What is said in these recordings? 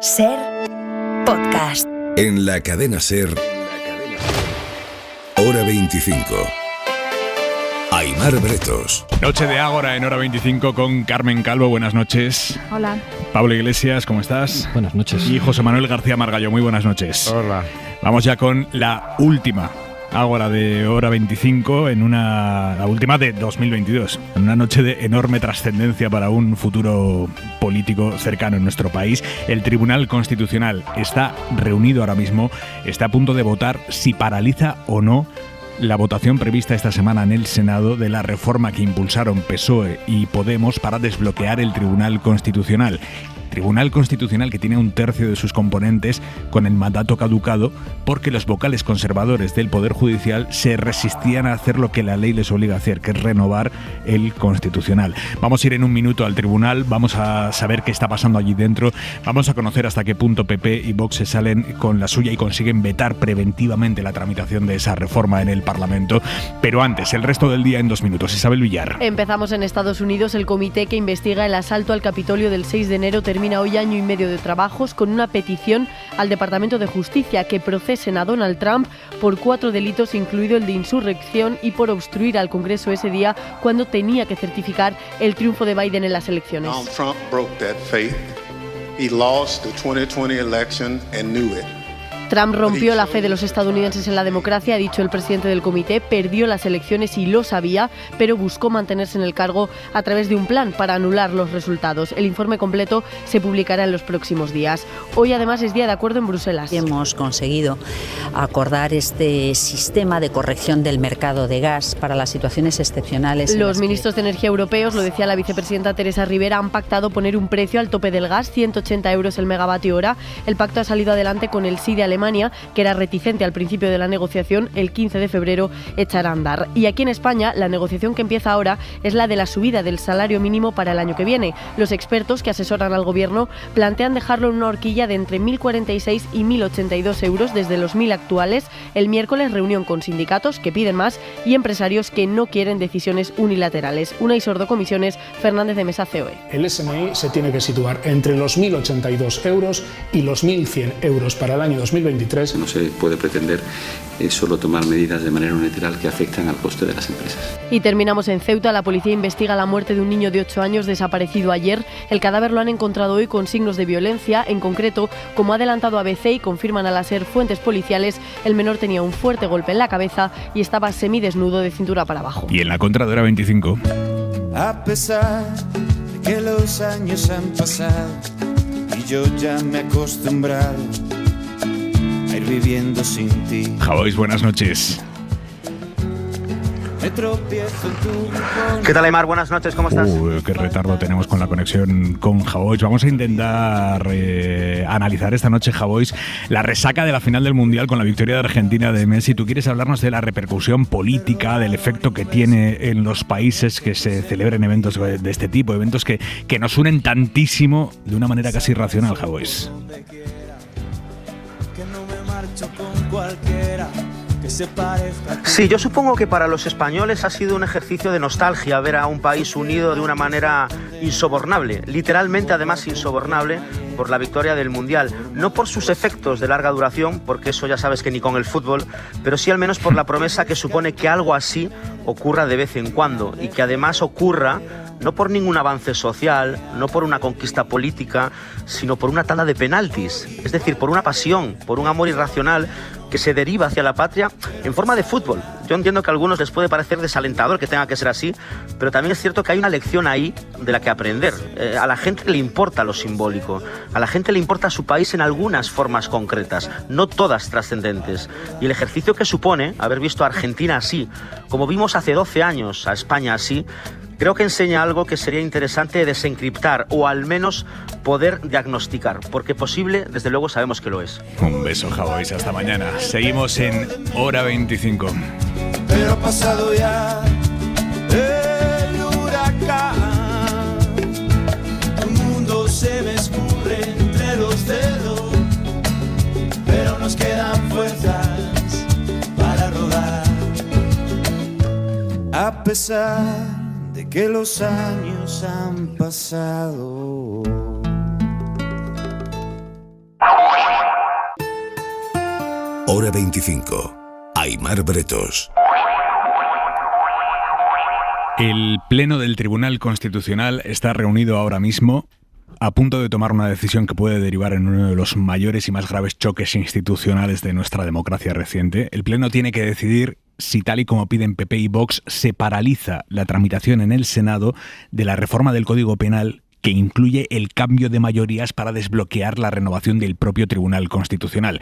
SER Podcast. En la cadena SER, Hora 25. Aimar Bretos. Noche de Ágora en Hora 25 con Carmen Calvo. Buenas noches. Hola. Pablo Iglesias, ¿cómo estás? Buenas noches. Y José Manuel García Margallo. Muy buenas noches. Hola. Vamos ya con la última Ágora de Hora 25, la última de 2022, en una noche de enorme trascendencia para un futuro político cercano en nuestro país. El Tribunal Constitucional está reunido ahora mismo, está a punto de votar si paraliza o no la votación prevista esta semana en el Senado de la reforma que impulsaron PSOE y Podemos para desbloquear el Tribunal Constitucional. Tribunal Constitucional que tiene un tercio de sus componentes con el mandato caducado porque los vocales conservadores del Poder Judicial se resistían a hacer lo que la ley les obliga a hacer, que es renovar el Constitucional. Vamos a ir en un minuto al tribunal, vamos a saber qué está pasando allí dentro, vamos a conocer hasta qué punto PP y Vox se salen con la suya y consiguen vetar preventivamente la tramitación de esa reforma en el Parlamento. Pero antes, el resto del día en 2 minutos. Isabel Villar. Empezamos en Estados Unidos. El comité que investiga el asalto al Capitolio del 6 de enero termina hoy año y medio de trabajos con una petición al Departamento de Justicia que procesen a Donald Trump por 4 delitos, incluido el de insurrección y por obstruir al Congreso ese día cuando tenía que certificar el triunfo de Biden en las elecciones. Donald Trump broke that faith. He lost the 2020 election and knew it. Trump rompió la fe de los estadounidenses en la democracia, ha dicho el presidente del comité, perdió las elecciones y lo sabía, pero buscó mantenerse en el cargo a través de un plan para anular los resultados. El informe completo se publicará en los próximos días. Hoy además es día de acuerdo en Bruselas. Hemos conseguido acordar este sistema de corrección del mercado de gas para las situaciones excepcionales. Los ministros de Energía europeos, lo decía la vicepresidenta Teresa Rivera, han pactado poner un precio al tope del gas, 180 euros el megavatio hora. El pacto ha salido adelante con el sí de Alemania, que era reticente al principio de la negociación. El 15 de febrero echará a andar. Y aquí en España, la negociación que empieza ahora es la de la subida del salario mínimo para el año que viene. Los expertos que asesoran al gobierno plantean dejarlo en una horquilla de entre 1.046 y 1.082 euros desde los 1.000 actuales. El miércoles reunión con sindicatos que piden más y empresarios que no quieren decisiones unilaterales. Unai Sordo, Comisiones, Fernández de Mesa, COE. El SMI se tiene que situar entre los 1.082 euros y los 1.100 euros para el año 2023. No se puede pretender solo tomar medidas de manera unilateral que afectan al coste de las empresas. Y terminamos en Ceuta. La policía investiga la muerte de un niño de 8 años desaparecido ayer. El cadáver lo han encontrado hoy con signos de violencia. En concreto, como ha adelantado ABC y confirman a la SER fuentes policiales, el menor tenía un fuerte golpe en la cabeza y estaba semidesnudo de cintura para abajo. Y en la contra de Hora 25. A pesar de que los años han pasado y yo ya me he acostumbrado a ir viviendo sin ti. Javois, buenas noches. ¿Qué tal, Aimar? Buenas noches, ¿cómo estás? Qué retardo tenemos con la conexión con Javois. Vamos a intentar analizar esta noche, Javois, la resaca de la final del Mundial con la victoria de Argentina de Messi. ¿Tú quieres hablarnos de la repercusión política, del efecto que tiene en los países que se celebren eventos de este tipo, eventos que nos unen tantísimo de una manera casi irracional, Javois? Sí, yo supongo que para los españoles ha sido un ejercicio de nostalgia ver a un país unido de una manera insobornable, literalmente además insobornable, por la victoria del Mundial. No por sus efectos de larga duración, porque eso ya sabes que ni con el fútbol, pero sí al menos por la promesa que supone que algo así ocurra de vez en cuando y que además ocurra no por ningún avance social, no por una conquista política, sino por una tanda de penaltis, es decir, por una pasión, por un amor irracional que se deriva hacia la patria en forma de fútbol. Yo entiendo que a algunos les puede parecer desalentador que tenga que ser así, pero también es cierto que hay una lección ahí de la que aprender. A la gente le importa lo simbólico, a la gente le importa su país en algunas formas concretas, no todas trascendentes. Y el ejercicio que supone haber visto a Argentina así, como vimos hace 12 años a España así, creo que enseña algo que sería interesante desencriptar o al menos poder diagnosticar, porque posible, desde luego, sabemos que lo es. Un beso, Javois, hasta mañana. Seguimos en Hora 25. Pero ha pasado ya el huracán, tu mundo se me escurre entre los dedos, pero nos quedan fuerzas para rodar. A pesar de que los años han pasado. Hora 25. Aimar Bretos. El Pleno del Tribunal Constitucional está reunido ahora mismo, a punto de tomar una decisión que puede derivar en uno de los mayores y más graves choques institucionales de nuestra democracia reciente. El Pleno tiene que decidir si, tal y como piden PP y Vox, se paraliza la tramitación en el Senado de la reforma del Código Penal que incluye el cambio de mayorías para desbloquear la renovación del propio Tribunal Constitucional.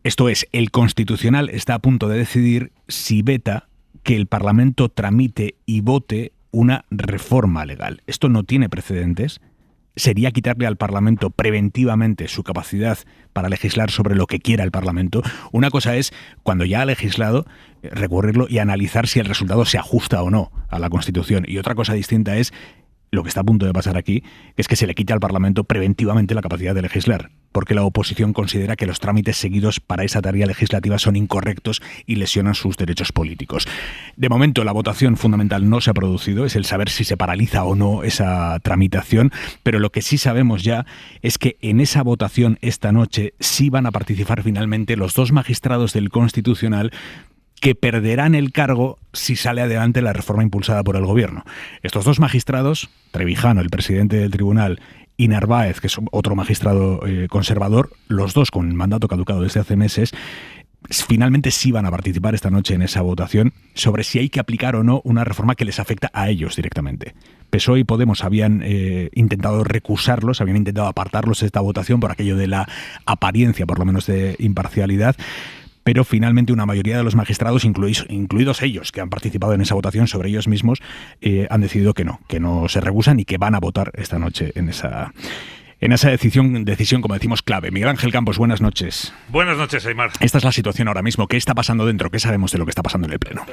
Esto es, el Constitucional está a punto de decidir si veta que el Parlamento tramite y vote una reforma legal. Esto no tiene precedentes. Sería quitarle al Parlamento preventivamente su capacidad para legislar sobre lo que quiera el Parlamento. Una cosa es, cuando ya ha legislado, recurrirlo y analizar si el resultado se ajusta o no a la Constitución. Y otra cosa distinta es lo que está a punto de pasar aquí, que es que se le quita al Parlamento preventivamente la capacidad de legislar, porque la oposición considera que los trámites seguidos para esa tarea legislativa son incorrectos y lesionan sus derechos políticos. De momento, la votación fundamental no se ha producido, es el saber si se paraliza o no esa tramitación, pero lo que sí sabemos ya es que en esa votación esta noche sí van a participar finalmente los 2 magistrados del Constitucional que perderán el cargo si sale adelante la reforma impulsada por el Gobierno. Estos 2 magistrados, Trevijano, el presidente del tribunal, y Narváez, que es otro magistrado conservador, los 2 con mandato caducado desde hace meses, finalmente sí van a participar esta noche en esa votación sobre si hay que aplicar o no una reforma que les afecta a ellos directamente. PSOE y Podemos habían intentado recusarlos, habían intentado apartarlos de esta votación por aquello de la apariencia, por lo menos, de imparcialidad. Pero finalmente una mayoría de los magistrados, incluidos ellos que han participado en esa votación sobre ellos mismos, han decidido que no se rehusan y que van a votar esta noche en esa decisión, como decimos, clave. Miguel Ángel Campos, buenas noches. Buenas noches, Aimar. Esta es la situación ahora mismo. ¿Qué está pasando dentro? ¿Qué sabemos de lo que está pasando en el Pleno?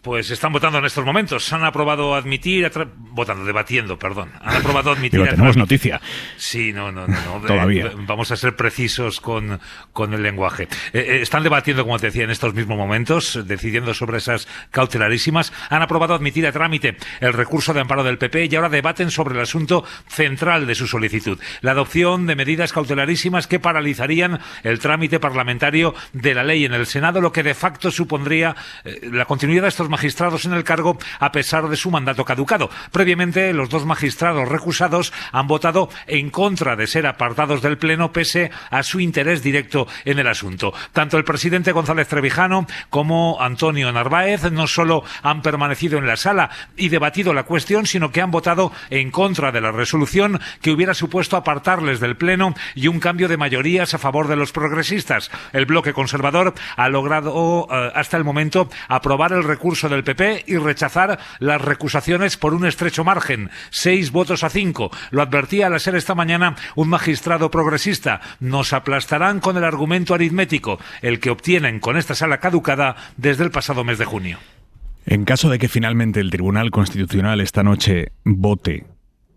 Pues están votando en estos momentos. Han aprobado admitir... Han aprobado admitir... Digo, tenemos noticia. Sí, no. Todavía. Vamos a ser precisos con el lenguaje. Están debatiendo, como te decía, en estos mismos momentos, decidiendo sobre esas cautelarísimas. Han aprobado admitir a trámite el recurso de amparo del PP y ahora debaten sobre el asunto central de su solicitud. La adopción de medidas cautelarísimas que paralizarían el trámite parlamentario de la ley en el Senado, lo que de facto supondría la continuidad de estos magistrados en el cargo a pesar de su mandato caducado. Previamente, los 2 magistrados recusados han votado en contra de ser apartados del Pleno pese a su interés directo en el asunto. Tanto el presidente González Trevijano como Antonio Narváez no solo han permanecido en la sala y debatido la cuestión, sino que han votado en contra de la resolución que hubiera supuesto apartarles del Pleno y un cambio de mayorías a favor de los progresistas. El bloque conservador ha logrado hasta el momento aprobar el recurso del PP y rechazar las recusaciones por un estrecho margen, 6 votos a 5. Lo advertía al SER esta mañana un magistrado progresista. Nos aplastarán con el argumento aritmético, el que obtienen con esta sala caducada desde el pasado mes de junio. En caso de que finalmente el Tribunal Constitucional esta noche vote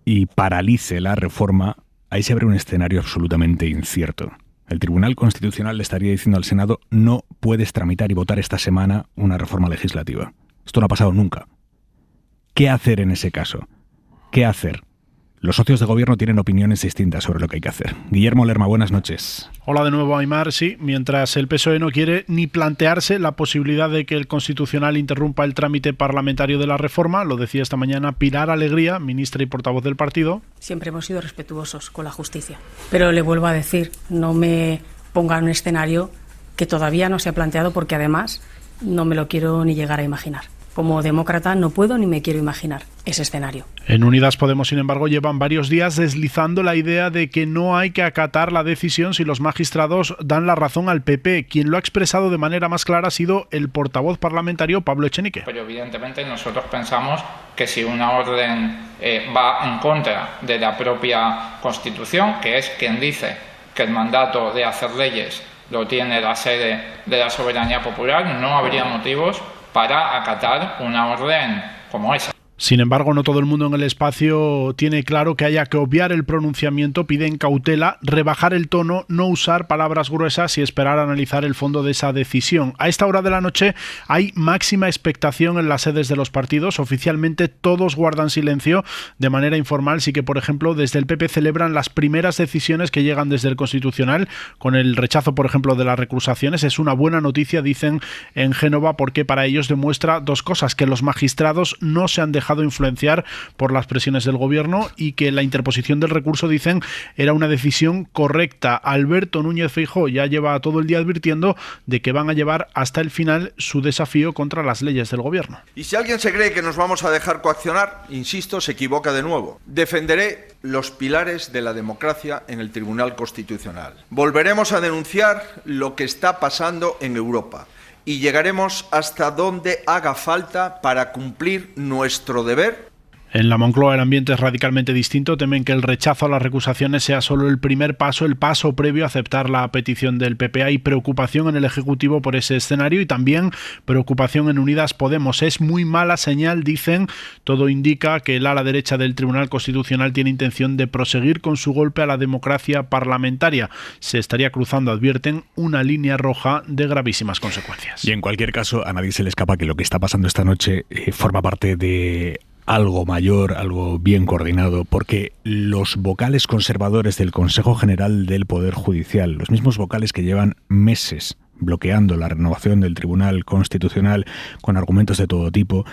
y paralice la reforma, ahí se abre un escenario absolutamente incierto. El Tribunal Constitucional le estaría diciendo al Senado: no puedes tramitar y votar esta semana una reforma legislativa. Esto no ha pasado nunca. ¿Qué hacer en ese caso? ¿Qué hacer? Los socios de gobierno tienen opiniones distintas sobre lo que hay que hacer. Guillermo Lerma, buenas noches. Hola de nuevo, Aimar. Sí, mientras el PSOE no quiere ni plantearse la posibilidad de que el Constitucional interrumpa el trámite parlamentario de la reforma, lo decía esta mañana Pilar Alegría, ministra y portavoz del partido. Siempre hemos sido respetuosos con la justicia. Pero le vuelvo a decir, no me ponga en un escenario que todavía no se ha planteado, porque además no me lo quiero ni llegar a imaginar. Como demócrata no puedo ni me quiero imaginar ese escenario. En Unidas Podemos, sin embargo, llevan varios días deslizando la idea de que no hay que acatar la decisión si los magistrados dan la razón al PP. Quien lo ha expresado de manera más clara ha sido el portavoz parlamentario Pablo Echenique. Pero evidentemente nosotros pensamos que si una orden va en contra de la propia Constitución, que es quien dice que el mandato de hacer leyes lo tiene la sede de la soberanía popular, no habría motivos para acatar una orden como esa. Sin embargo, no todo el mundo en el espacio tiene claro que haya que obviar el pronunciamiento, piden cautela, rebajar el tono, no usar palabras gruesas y esperar a analizar el fondo de esa decisión. A esta hora de la noche hay máxima expectación en las sedes de los partidos. Oficialmente todos guardan silencio. De manera informal sí que, por ejemplo, desde el PP celebran las primeras decisiones que llegan desde el Constitucional, con el rechazo, por ejemplo, de las recusaciones. Es una buena noticia, dicen en Génova, porque para ellos demuestra dos cosas: que los magistrados no se han dejado influenciar por las presiones del gobierno y que la interposición del recurso, dicen, era una decisión correcta. Alberto Núñez Feijóo ya lleva todo el día advirtiendo de que van a llevar hasta el final su desafío contra las leyes del gobierno. Y si alguien se cree que nos vamos a dejar coaccionar, insisto, se equivoca de nuevo. Defenderé los pilares de la democracia en el Tribunal Constitucional. Volveremos a denunciar lo que está pasando en Europa y llegaremos hasta donde haga falta para cumplir nuestro deber. En la Moncloa el ambiente es radicalmente distinto. Temen que el rechazo a las recusaciones sea solo el primer paso, el paso previo a aceptar la petición del PP. Hay preocupación en el Ejecutivo por ese escenario y también preocupación en Unidas Podemos. Es muy mala señal, dicen. Todo indica que el ala derecha del Tribunal Constitucional tiene intención de proseguir con su golpe a la democracia parlamentaria. Se estaría cruzando, advierten, una línea roja de gravísimas consecuencias. Y en cualquier caso, a nadie se le escapa que lo que está pasando esta noche forma parte de algo mayor, algo bien coordinado, porque los vocales conservadores del Consejo General del Poder Judicial, los mismos vocales que llevan meses bloqueando la renovación del Tribunal Constitucional con argumentos de todo tipo,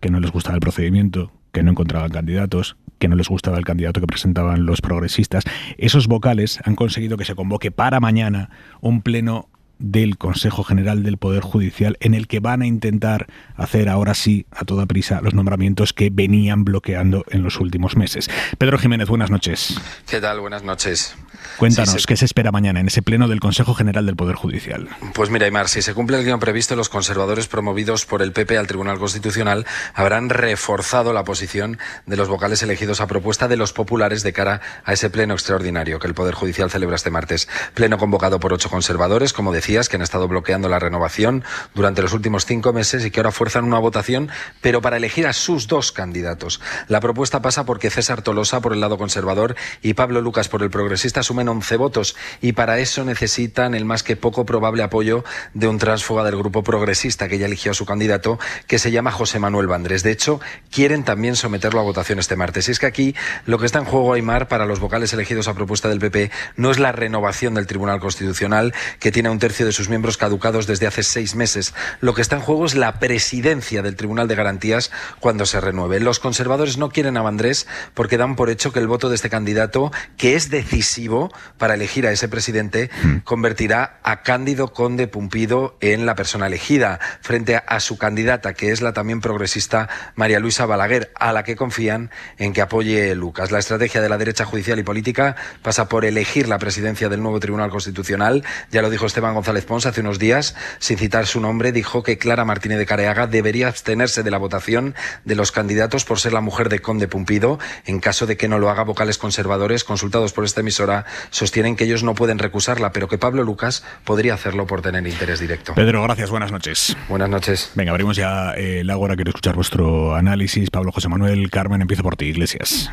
que no les gustaba el procedimiento, que no encontraban candidatos, que no les gustaba el candidato que presentaban los progresistas, esos vocales han conseguido que se convoque para mañana un pleno del Consejo General del Poder Judicial en el que van a intentar hacer ahora sí a toda prisa los nombramientos que venían bloqueando en los últimos meses. Pedro Jiménez, buenas noches. ¿Qué tal? Buenas noches. Cuéntanos, ¿qué se espera mañana en ese pleno del Consejo General del Poder Judicial? Pues mira, Aimar, si se cumple el guión previsto, los conservadores promovidos por el PP al Tribunal Constitucional habrán reforzado la posición de los vocales elegidos a propuesta de los populares de cara a ese pleno extraordinario que el Poder Judicial celebra este martes. Pleno convocado por 8 conservadores, como decías, que han estado bloqueando la renovación durante los últimos 5 meses y que ahora fuerzan una votación, pero para elegir a sus 2 candidatos. La propuesta pasa porque César Tolosa, por el lado conservador, y Pablo Lucas, por el progresista, sumen 11 votos y para eso necesitan el más que poco probable apoyo de un tránsfuga del grupo progresista que ya eligió a su candidato, que se llama José Manuel Vandrés. De hecho, quieren también someterlo a votación este martes. Y es que aquí lo que está en juego, Aimar, para los vocales elegidos a propuesta del PP no es la renovación del Tribunal Constitucional, que tiene a 1/3 de sus miembros caducados desde hace 6 meses. Lo que está en juego es la presidencia del Tribunal de Garantías cuando se renueve. Los conservadores no quieren a Vandrés porque dan por hecho que el voto de este candidato, que es decisivo para elegir a ese presidente, convertirá a Cándido Conde Pumpido en la persona elegida frente a su candidata, que es la también progresista María Luisa Balaguer, a la que confían en que apoye Lucas. La estrategia de la derecha judicial y política pasa por elegir la presidencia del nuevo Tribunal Constitucional. Ya lo dijo Esteban González Pons hace unos días, sin citar su nombre, dijo que Clara Martínez de Careaga debería abstenerse de la votación de los candidatos por ser la mujer de Conde Pumpido. En caso de que no lo haga, vocales conservadores consultados por esta emisora sostienen que ellos no pueden recusarla, pero que Pablo Lucas podría hacerlo por tener interés directo. Pedro, gracias, buenas noches. Buenas noches. Venga, abrimos ya el Ágora, quiero escuchar vuestro análisis. Pablo, José Manuel, Carmen, empiezo por ti, Iglesias.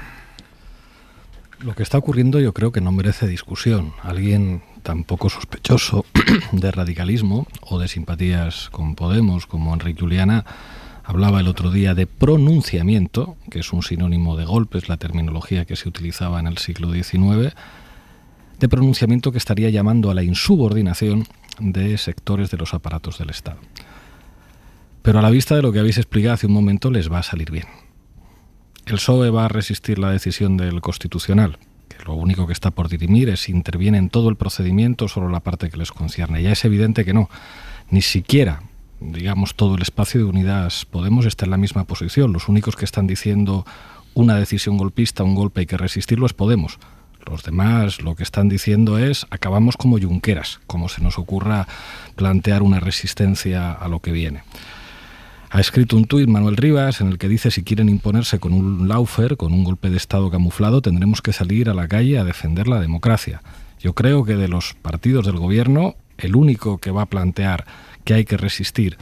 Lo que está ocurriendo yo creo que no merece discusión. Alguien tan poco sospechoso de radicalismo o de simpatías con Podemos como Enrique Juliana hablaba el otro día de pronunciamiento, que es un sinónimo de golpe, es la terminología que se utilizaba en el siglo XIX, de pronunciamiento que estaría llamando a la insubordinación de sectores de los aparatos del Estado. Pero a la vista de lo que habéis explicado hace un momento, les va a salir bien. El PSOE va a resistir la decisión del Constitucional, que lo único que está por dirimir es si interviene en todo el procedimiento o solo la parte que les concierne. Ya es evidente que no, ni siquiera, digamos, todo el espacio de Unidas Podemos está en la misma posición. Los únicos que están diciendo una decisión golpista, un golpe hay que resistirlo, es Podemos. Los demás lo que están diciendo es acabamos como Junqueras, como se nos ocurra plantear una resistencia a lo que viene. Ha escrito un tuit Manuel Rivas en el que dice: si quieren imponerse con un lawfare, con un golpe de Estado camuflado, tendremos que salir a la calle a defender la democracia. Yo creo que de los partidos del gobierno, el único que va a plantear que hay que resistir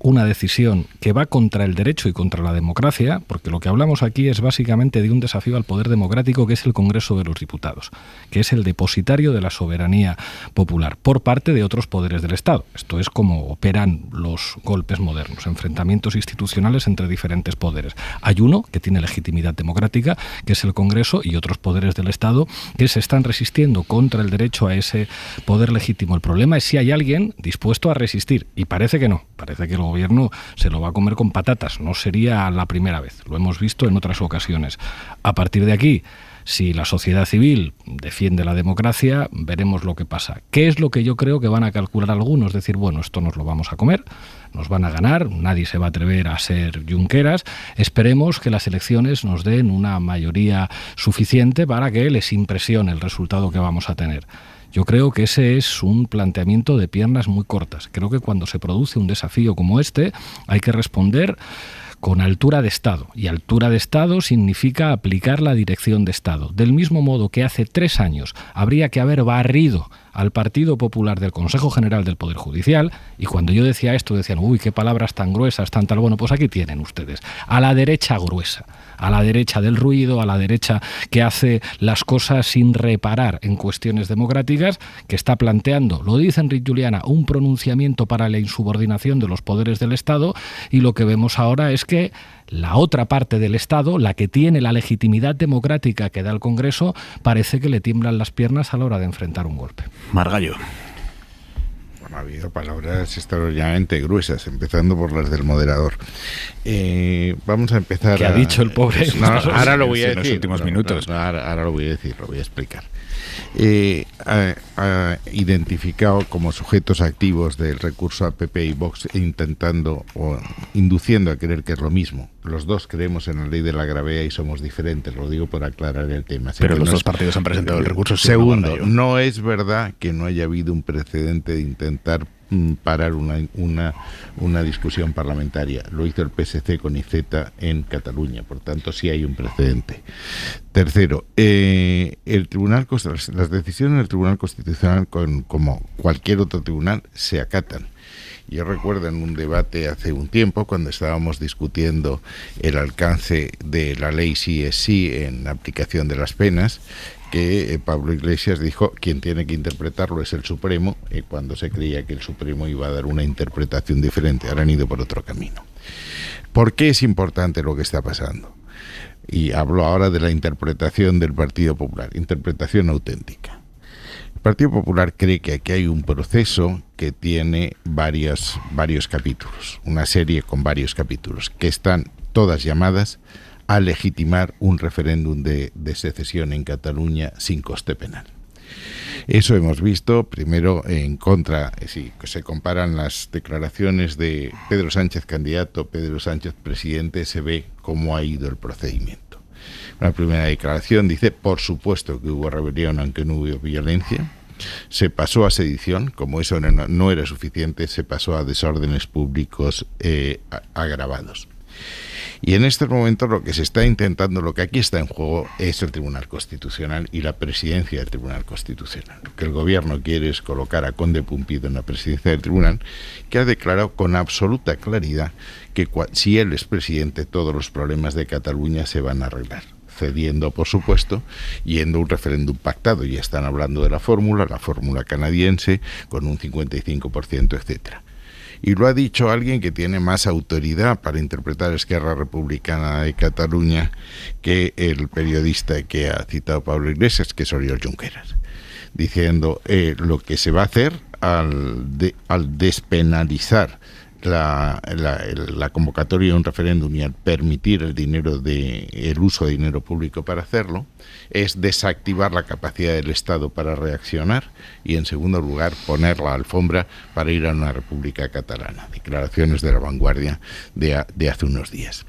una decisión que va contra el derecho y contra la democracia, porque lo que hablamos aquí es básicamente de un desafío al poder democrático, que es el Congreso de los Diputados, que es el depositario de la soberanía popular, por parte de otros poderes del Estado. Esto es como operan los golpes modernos, enfrentamientos institucionales entre diferentes poderes. Hay uno que tiene legitimidad democrática, que es el Congreso, y otros poderes del Estado que se están resistiendo contra el derecho a ese poder legítimo. El problema es si hay alguien dispuesto a resistir, y parece que no. Parece que el gobierno se lo va a comer con patatas. No sería la primera vez. Lo hemos visto en otras ocasiones. A partir de aquí, si la sociedad civil defiende la democracia, veremos lo que pasa. ¿Qué es lo que yo creo que van a calcular algunos? Decir, bueno, esto nos lo vamos a comer, nos van a ganar, nadie se va a atrever a ser Junqueras. Esperemos que las elecciones nos den una mayoría suficiente para que les impresione el resultado que vamos a tener. Yo creo que ese es un planteamiento de piernas muy cortas. Creo que cuando se produce un desafío como este, hay que responder con altura de Estado. Y altura de Estado significa aplicar la dirección de Estado. Del mismo modo que hace 3 años habría que haber barrido al Partido Popular del Consejo General del Poder Judicial, y cuando yo decía esto decían, uy, qué palabras tan gruesas, tan tal. Bueno, pues aquí tienen ustedes, a la derecha gruesa, a la derecha del ruido, a la derecha que hace las cosas sin reparar en cuestiones democráticas, que está planteando, lo dice Enric Juliana, un pronunciamiento para la insubordinación de los poderes del Estado, y lo que vemos ahora es que la otra parte del Estado, la que tiene la legitimidad democrática que da el Congreso, parece que le tiemblan las piernas a la hora de enfrentar un golpe. Margallo. Bueno, ha habido palabras extraordinariamente gruesas, empezando por las del moderador. Vamos a empezar. ¿Qué ha dicho el pobre? No, ahora lo voy a decir. En los últimos minutos. Ahora lo voy a decir, lo voy a explicar. Ha identificado como sujetos activos del recurso a PP y Vox, intentando o induciendo a creer que es lo mismo. Los dos creemos en la ley de la gravedad y somos diferentes, lo digo por aclarar el tema. Pero los dos partidos han presentado el recurso. Segundo, no es verdad que no haya habido un precedente de intentar parar una discusión parlamentaria. Lo hizo el PSC con Iceta en Cataluña, por tanto sí hay un precedente. Tercero, las decisiones del Tribunal Constitucional, como cualquier otro tribunal, se acatan. Yo recuerdo en un debate hace un tiempo, cuando estábamos discutiendo el alcance de la ley sí es sí en la aplicación de las penas, que Pablo Iglesias dijo quien tiene que interpretarlo es el Supremo, cuando se creía que el Supremo iba a dar una interpretación diferente. Ahora han ido por otro camino. ¿Por qué es importante lo que está pasando? Y hablo ahora de la interpretación del Partido Popular, interpretación auténtica. El Partido Popular cree que aquí hay un proceso que tiene varios capítulos, una serie con varios capítulos, que están todas llamadas a legitimar un referéndum de secesión en Cataluña sin coste penal. Eso hemos visto, primero en contra, si se comparan las declaraciones de Pedro Sánchez candidato, Pedro Sánchez presidente, se ve cómo ha ido el procedimiento. La primera declaración dice, por supuesto que hubo rebelión aunque no hubo violencia. Se pasó a sedición, como eso no era suficiente, se pasó a desórdenes públicos agravados. Y en estos momentos lo que se está intentando, lo que aquí está en juego es el Tribunal Constitucional y la presidencia del Tribunal Constitucional. Lo que el gobierno quiere es colocar a Conde Pumpido en la presidencia del Tribunal, que ha declarado con absoluta claridad que si él es presidente, todos los problemas de Cataluña se van a arreglar, cediendo, por supuesto, yendo a un referéndum pactado. Ya están hablando de la fórmula canadiense, con un 55%, etcétera. Y lo ha dicho alguien que tiene más autoridad para interpretar Esquerra Republicana de Cataluña que el periodista que ha citado Pablo Iglesias, que es Oriol Junqueras, diciendo lo que se va a hacer al despenalizar la convocatoria de un referéndum y al permitir el uso de dinero público para hacerlo, es desactivar la capacidad del Estado para reaccionar y, en segundo lugar, poner la alfombra para ir a una república catalana. Declaraciones de La Vanguardia de hace unos días.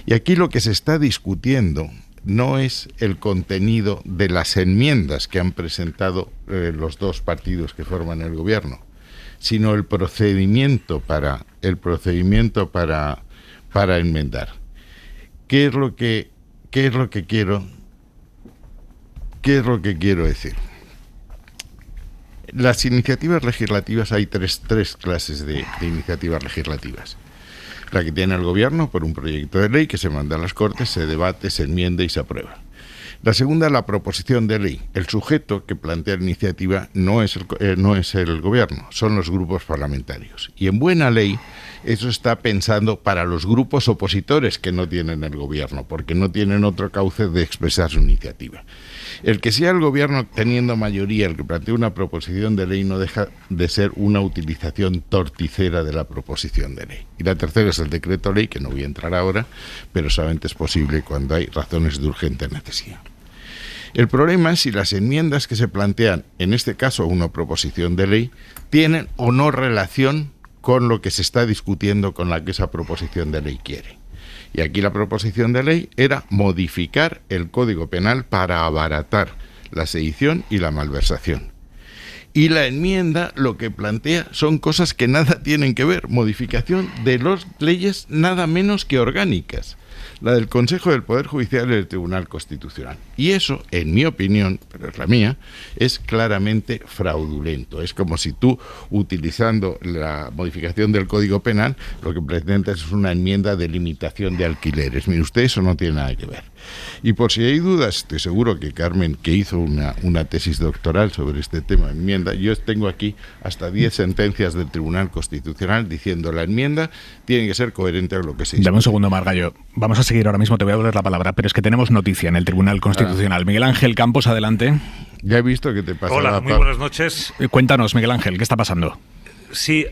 Y aquí lo que se está discutiendo no es el contenido de las enmiendas que han presentado los dos partidos que forman el gobierno, sino el procedimiento para enmendar. ¿Qué es lo que quiero decir? Las iniciativas legislativas, hay tres clases de iniciativas legislativas. La que tiene el Gobierno por un proyecto de ley que se manda a las Cortes, se debate, se enmienda y se aprueba. La segunda, la proposición de ley. El sujeto que plantea la iniciativa no es el Gobierno, son los grupos parlamentarios. Y en buena ley, eso está pensando para los grupos opositores que no tienen el Gobierno, porque no tienen otro cauce de expresar su iniciativa. El que sea el Gobierno teniendo mayoría el que plantea una proposición de ley no deja de ser una utilización torticera de la proposición de ley. Y la tercera es el decreto ley, que no voy a entrar ahora, pero solamente es posible cuando hay razones de urgente necesidad. El problema es si las enmiendas que se plantean, en este caso una proposición de ley, tienen o no relación con lo que se está discutiendo con la que esa proposición de ley quiere. Y aquí la proposición de ley era modificar el Código Penal para abaratar la sedición y la malversación. Y la enmienda lo que plantea son cosas que nada tienen que ver, modificación de las leyes nada menos que orgánicas, la del Consejo del Poder Judicial y del Tribunal Constitucional. Y eso, en mi opinión, pero es la mía, es claramente fraudulento. Es como si tú, utilizando la modificación del Código Penal, lo que pretendes es una enmienda de limitación de alquileres. Mire usted, eso no tiene nada que ver. Y por si hay dudas, estoy seguro que Carmen, que hizo una tesis doctoral sobre este tema de enmienda, yo tengo aquí hasta 10 sentencias del Tribunal Constitucional diciendo la enmienda tiene que ser coherente con lo que se dice. Dame un segundo, Margallo. Vamos a seguir ahora mismo, te voy a volver la palabra, pero es que tenemos noticia en el Tribunal Constitucional. Miguel Ángel Campos, adelante. Ya he visto que te pasa. Hola, muy buenas noches. Cuéntanos, Miguel Ángel, ¿qué está pasando? Sí,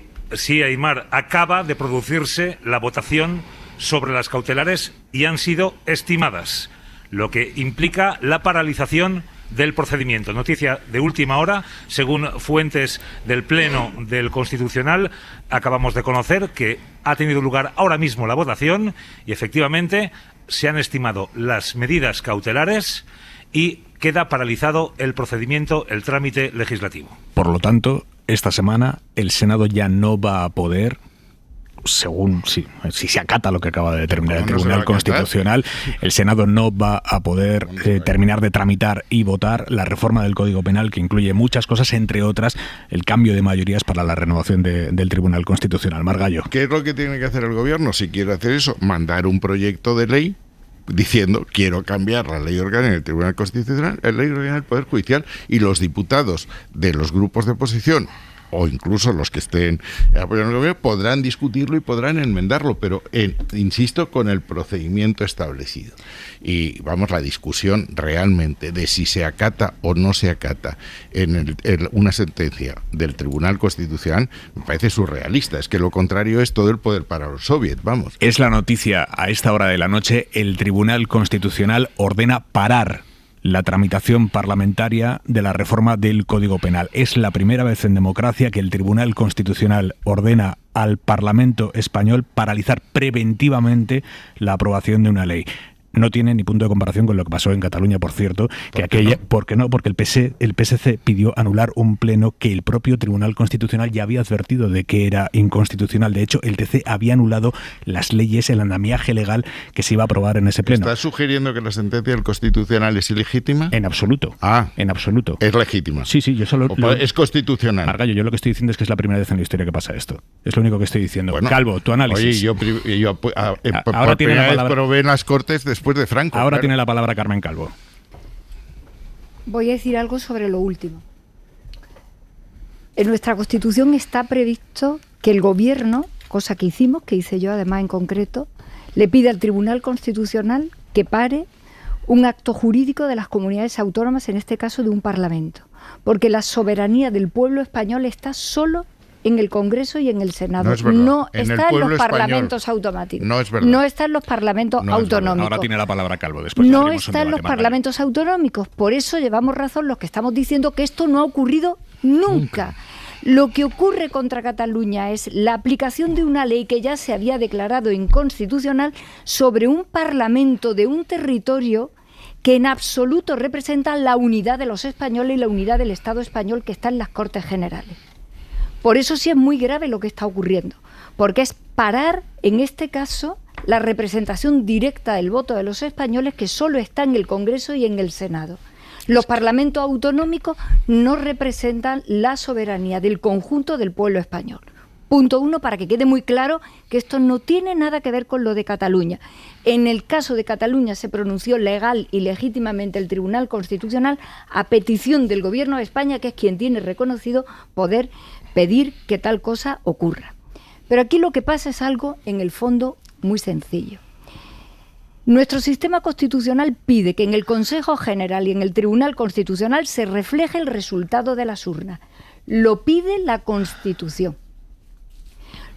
Aimar, acaba de producirse la votación sobre las cautelares y han sido estimadas, lo que implica la paralización del procedimiento. Noticia de última hora, según fuentes del Pleno del Constitucional, acabamos de conocer que ha tenido lugar ahora mismo la votación y efectivamente se han estimado las medidas cautelares y queda paralizado el procedimiento, el trámite legislativo. Por lo tanto, esta semana el Senado ya no va a poder, según si se acata lo que acaba de determinar el Tribunal Constitucional, el Senado no va a poder terminar de tramitar y votar la reforma del Código Penal, que incluye muchas cosas, entre otras el cambio de mayorías para la renovación del Tribunal Constitucional. Margallo. ¿Qué es lo que tiene que hacer el Gobierno si quiere hacer eso? Mandar un proyecto de ley diciendo quiero cambiar la ley orgánica del Tribunal Constitucional, la ley orgánica del Poder Judicial, y los diputados de los grupos de oposición o incluso los que estén apoyando al gobierno podrán discutirlo y podrán enmendarlo, pero insisto, con el procedimiento establecido. Y vamos, la discusión realmente de si se acata o no se acata en una sentencia del Tribunal Constitucional me parece surrealista. Es que lo contrario es todo el poder para los soviets, vamos. Es la noticia a esta hora de la noche. El Tribunal Constitucional ordena parar la tramitación parlamentaria de la reforma del Código Penal. Es la primera vez en democracia que el Tribunal Constitucional ordena al Parlamento español paralizar preventivamente la aprobación de una ley. No tiene ni punto de comparación con lo que pasó en Cataluña, por cierto, que ¿Por qué no? Porque el PSC pidió anular un pleno que el propio Tribunal Constitucional ya había advertido de que era inconstitucional. De hecho, el TC había anulado las leyes, el andamiaje legal que se iba a aprobar en ese pleno. ¿Estás sugiriendo que la sentencia del Constitucional es ilegítima? En absoluto. En absoluto. Es legítima. Sí, yo solo... es constitucional. Margallo, yo lo que estoy diciendo es que es la primera vez en la historia que pasa esto. Es lo único que estoy diciendo. Bueno, Calvo, tu análisis. Oye, yo ahora tiene la palabra. Probé en las Cortes después de Franco. Ahora tiene la palabra Carmen Calvo. Voy a decir algo sobre lo último. En nuestra Constitución está previsto que el Gobierno, cosa que hice yo además en concreto, le pide al Tribunal Constitucional que pare un acto jurídico de las comunidades autónomas, en este caso de un Parlamento, porque la soberanía del pueblo español está solo en el Congreso y en el Senado. No está en los parlamentos autonómicos. No es verdad. No está en los parlamentos autonómicos. Ahora tiene la palabra Calvo. Después no está en los parlamentos autonómicos. Por eso llevamos razón los que estamos diciendo que esto no ha ocurrido nunca. Lo que ocurre contra Cataluña es la aplicación de una ley que ya se había declarado inconstitucional sobre un parlamento de un territorio que en absoluto representa la unidad de los españoles y la unidad del Estado español que está en las Cortes Generales. Por eso sí es muy grave lo que está ocurriendo, porque es parar, en este caso, la representación directa del voto de los españoles que solo está en el Congreso y en el Senado. Los parlamentos autonómicos no representan la soberanía del conjunto del pueblo español. Punto 1, para que quede muy claro que esto no tiene nada que ver con lo de Cataluña. En el caso de Cataluña se pronunció legal y legítimamente el Tribunal Constitucional a petición del Gobierno de España, que es quien tiene reconocido poder pedir que tal cosa ocurra. Pero aquí lo que pasa es algo, en el fondo, muy sencillo. Nuestro sistema constitucional pide que en el Consejo General y en el Tribunal Constitucional se refleje el resultado de las urnas. Lo pide la Constitución.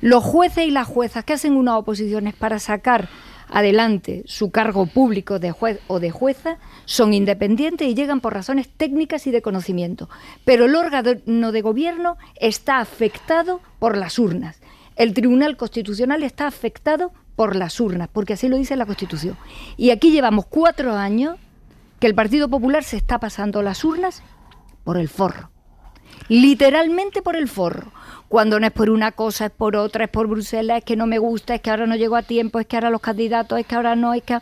Los jueces y las juezas que hacen unas oposiciones para sacar adelante su cargo público de juez o de jueza son independientes y llegan por razones técnicas y de conocimiento. Pero el órgano de gobierno está afectado por las urnas. El Tribunal Constitucional está afectado por las urnas, porque así lo dice la Constitución. Y aquí llevamos 4 años que el Partido Popular se está pasando las urnas por el forro. Literalmente por el forro. Cuando no es por una cosa, es por otra, es por Bruselas, es que no me gusta, es que ahora no llego a tiempo, es que ahora los candidatos, es que ahora no, es que...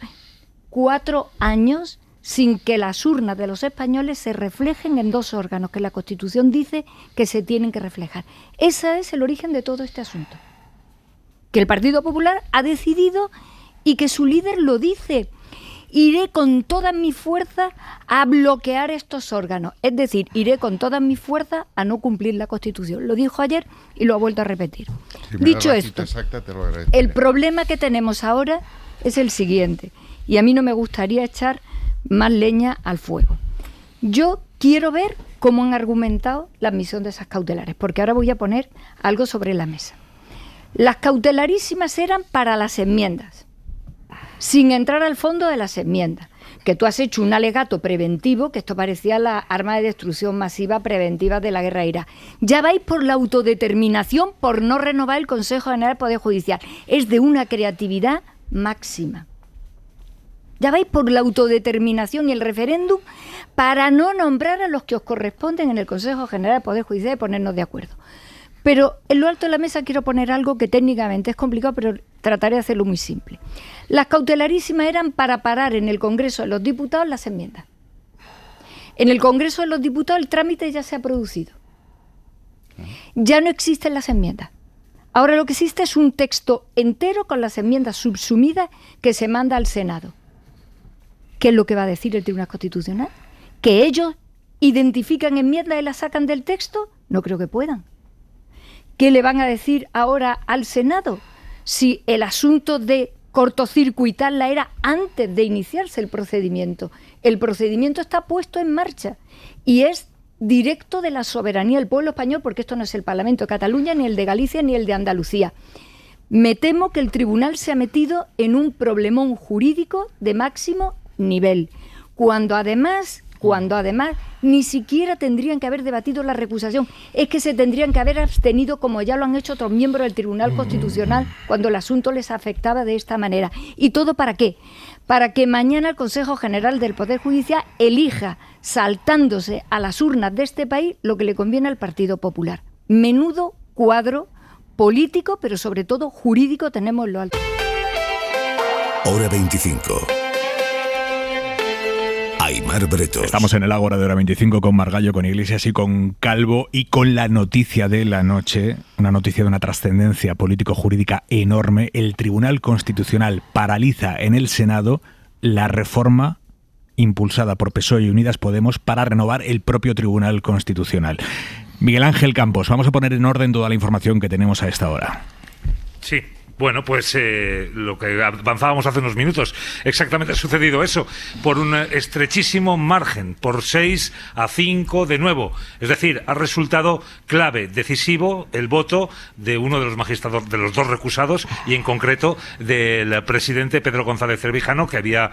4 años sin que las urnas de los españoles se reflejen en 2 órganos que la Constitución dice que se tienen que reflejar. Ese es el origen de todo este asunto. Que el Partido Popular ha decidido y que su líder lo dice. Iré con todas mis fuerzas a bloquear estos órganos. Es decir, iré con todas mis fuerzas a no cumplir la Constitución. Lo dijo ayer y lo ha vuelto a repetir. Dicho esto, el problema que tenemos ahora es el siguiente. Y a mí no me gustaría echar más leña al fuego. Yo quiero ver cómo han argumentado la admisión de esas cautelares, porque ahora voy a poner algo sobre la mesa. Las cautelarísimas eran para las enmiendas, sin entrar al fondo de las enmiendas, que tú has hecho un alegato preventivo, que esto parecía la arma de destrucción masiva preventiva de la guerra de Irak. Ya vais por la autodeterminación, por no renovar el Consejo General del Poder Judicial. Es de una creatividad máxima. Ya vais por la autodeterminación y el referéndum para no nombrar a los que os corresponden en el Consejo General del Poder Judicial y ponernos de acuerdo. Pero en lo alto de la mesa quiero poner algo que técnicamente es complicado, pero trataré de hacerlo muy simple. Las cautelarísimas eran para parar en el Congreso de los Diputados las enmiendas. En el Congreso de los Diputados el trámite ya se ha producido. Ya no existen las enmiendas. Ahora lo que existe es un texto entero con las enmiendas subsumidas que se manda al Senado. ¿Qué es lo que va a decir el Tribunal Constitucional? ¿Que ellos identifican enmiendas y las sacan del texto? No creo que puedan. ¿Qué le van a decir ahora al Senado? Si el asunto de cortocircuitarla era antes de iniciarse el procedimiento. El procedimiento está puesto en marcha y es directo de la soberanía del pueblo español, porque esto no es el Parlamento de Cataluña, ni el de Galicia, ni el de Andalucía. Me temo que el tribunal se ha metido en un problemón jurídico de máximo nivel, cuando además ni siquiera tendrían que haber debatido la recusación. Es que se tendrían que haber abstenido, como ya lo han hecho otros miembros del Tribunal Constitucional cuando el asunto les afectaba de esta manera. ¿Y todo para qué? Para que mañana el Consejo General del Poder Judicial elija, saltándose a las urnas de este país, lo que le conviene al Partido Popular. Menudo cuadro político, pero sobre todo jurídico tenemos en lo alto. Hora 25. Aimar Bretos. Estamos en el Ágora de Hora 25 con Margallo, con Iglesias y con Calvo, y con la noticia de la noche, una noticia de una trascendencia político-jurídica enorme. El Tribunal Constitucional paraliza en el Senado la reforma impulsada por PSOE y Unidas Podemos para renovar el propio Tribunal Constitucional. Miguel Ángel Campos, vamos a poner en orden toda la información que tenemos a esta hora. Sí. Bueno, pues lo que avanzábamos hace unos minutos, exactamente ha sucedido eso, por un estrechísimo margen, por 6-5 de nuevo. Es decir, ha resultado clave, decisivo, el voto de uno de los magistrados, de los 2 recusados, y en concreto del presidente Pedro González Cervijano, que había,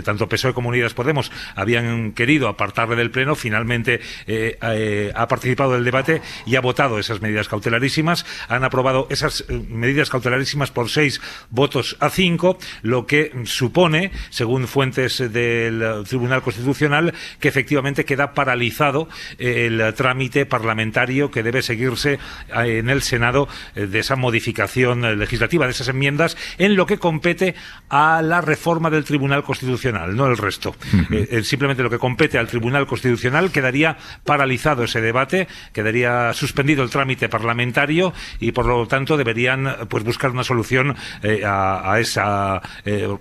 tanto PSOE como Unidas Podemos habían querido apartarle del Pleno. Finalmente ha participado del debate y ha votado esas medidas cautelarísimas. Han aprobado esas medidas cautelarísimas por 6 votos a 5, lo que supone, según fuentes del Tribunal Constitucional, que efectivamente queda paralizado el trámite parlamentario que debe seguirse en el Senado de esa modificación legislativa, de esas enmiendas, en lo que compete a la reforma del Tribunal Constitucional, no el resto. Simplemente lo que compete al Tribunal Constitucional quedaría paralizado ese debate, quedaría suspendido el trámite parlamentario y por lo tanto deberían pues buscar una solución a esa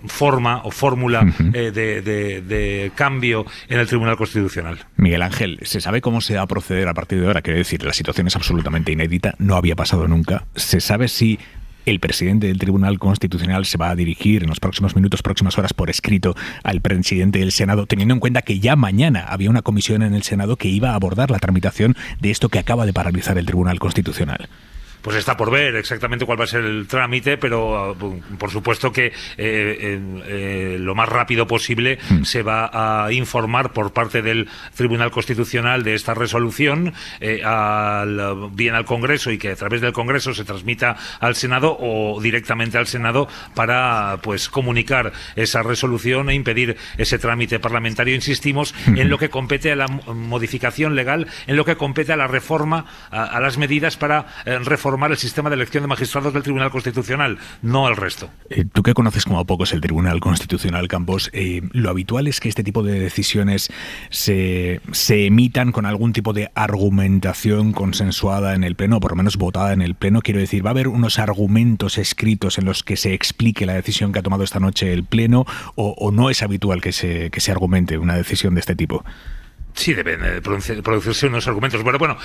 forma o fórmula de cambio en el Tribunal Constitucional. Miguel Ángel, ¿se sabe cómo se va a proceder a partir de ahora? Quiero decir, la situación es absolutamente inédita, no había pasado nunca. ¿Se sabe si el presidente del Tribunal Constitucional se va a dirigir en los próximos minutos, próximas horas, por escrito al presidente del Senado, teniendo en cuenta que ya mañana había una comisión en el Senado que iba a abordar la tramitación de esto que acaba de paralizar el Tribunal Constitucional? Pues está por ver exactamente cuál va a ser el trámite, pero por supuesto que lo más rápido posible se va a informar por parte del Tribunal Constitucional de esta resolución, bien al Congreso, y que a través del Congreso se transmita al Senado o directamente al Senado para pues comunicar esa resolución e impedir ese trámite parlamentario. Insistimos en lo que compete a la modificación legal, en lo que compete a la reforma, a las medidas para reformar el sistema de elección de magistrados del Tribunal Constitucional, no el resto. Tú que conoces como pocos el Tribunal Constitucional, Campos, lo habitual es que este tipo de decisiones se emitan con algún tipo de argumentación consensuada en el Pleno, o por lo menos votada en el Pleno. Quiero decir, ¿va a haber unos argumentos escritos en los que se explique la decisión que ha tomado esta noche el Pleno, o no es habitual que se argumente una decisión de este tipo? Sí, deben producirse unos argumentos. Bueno,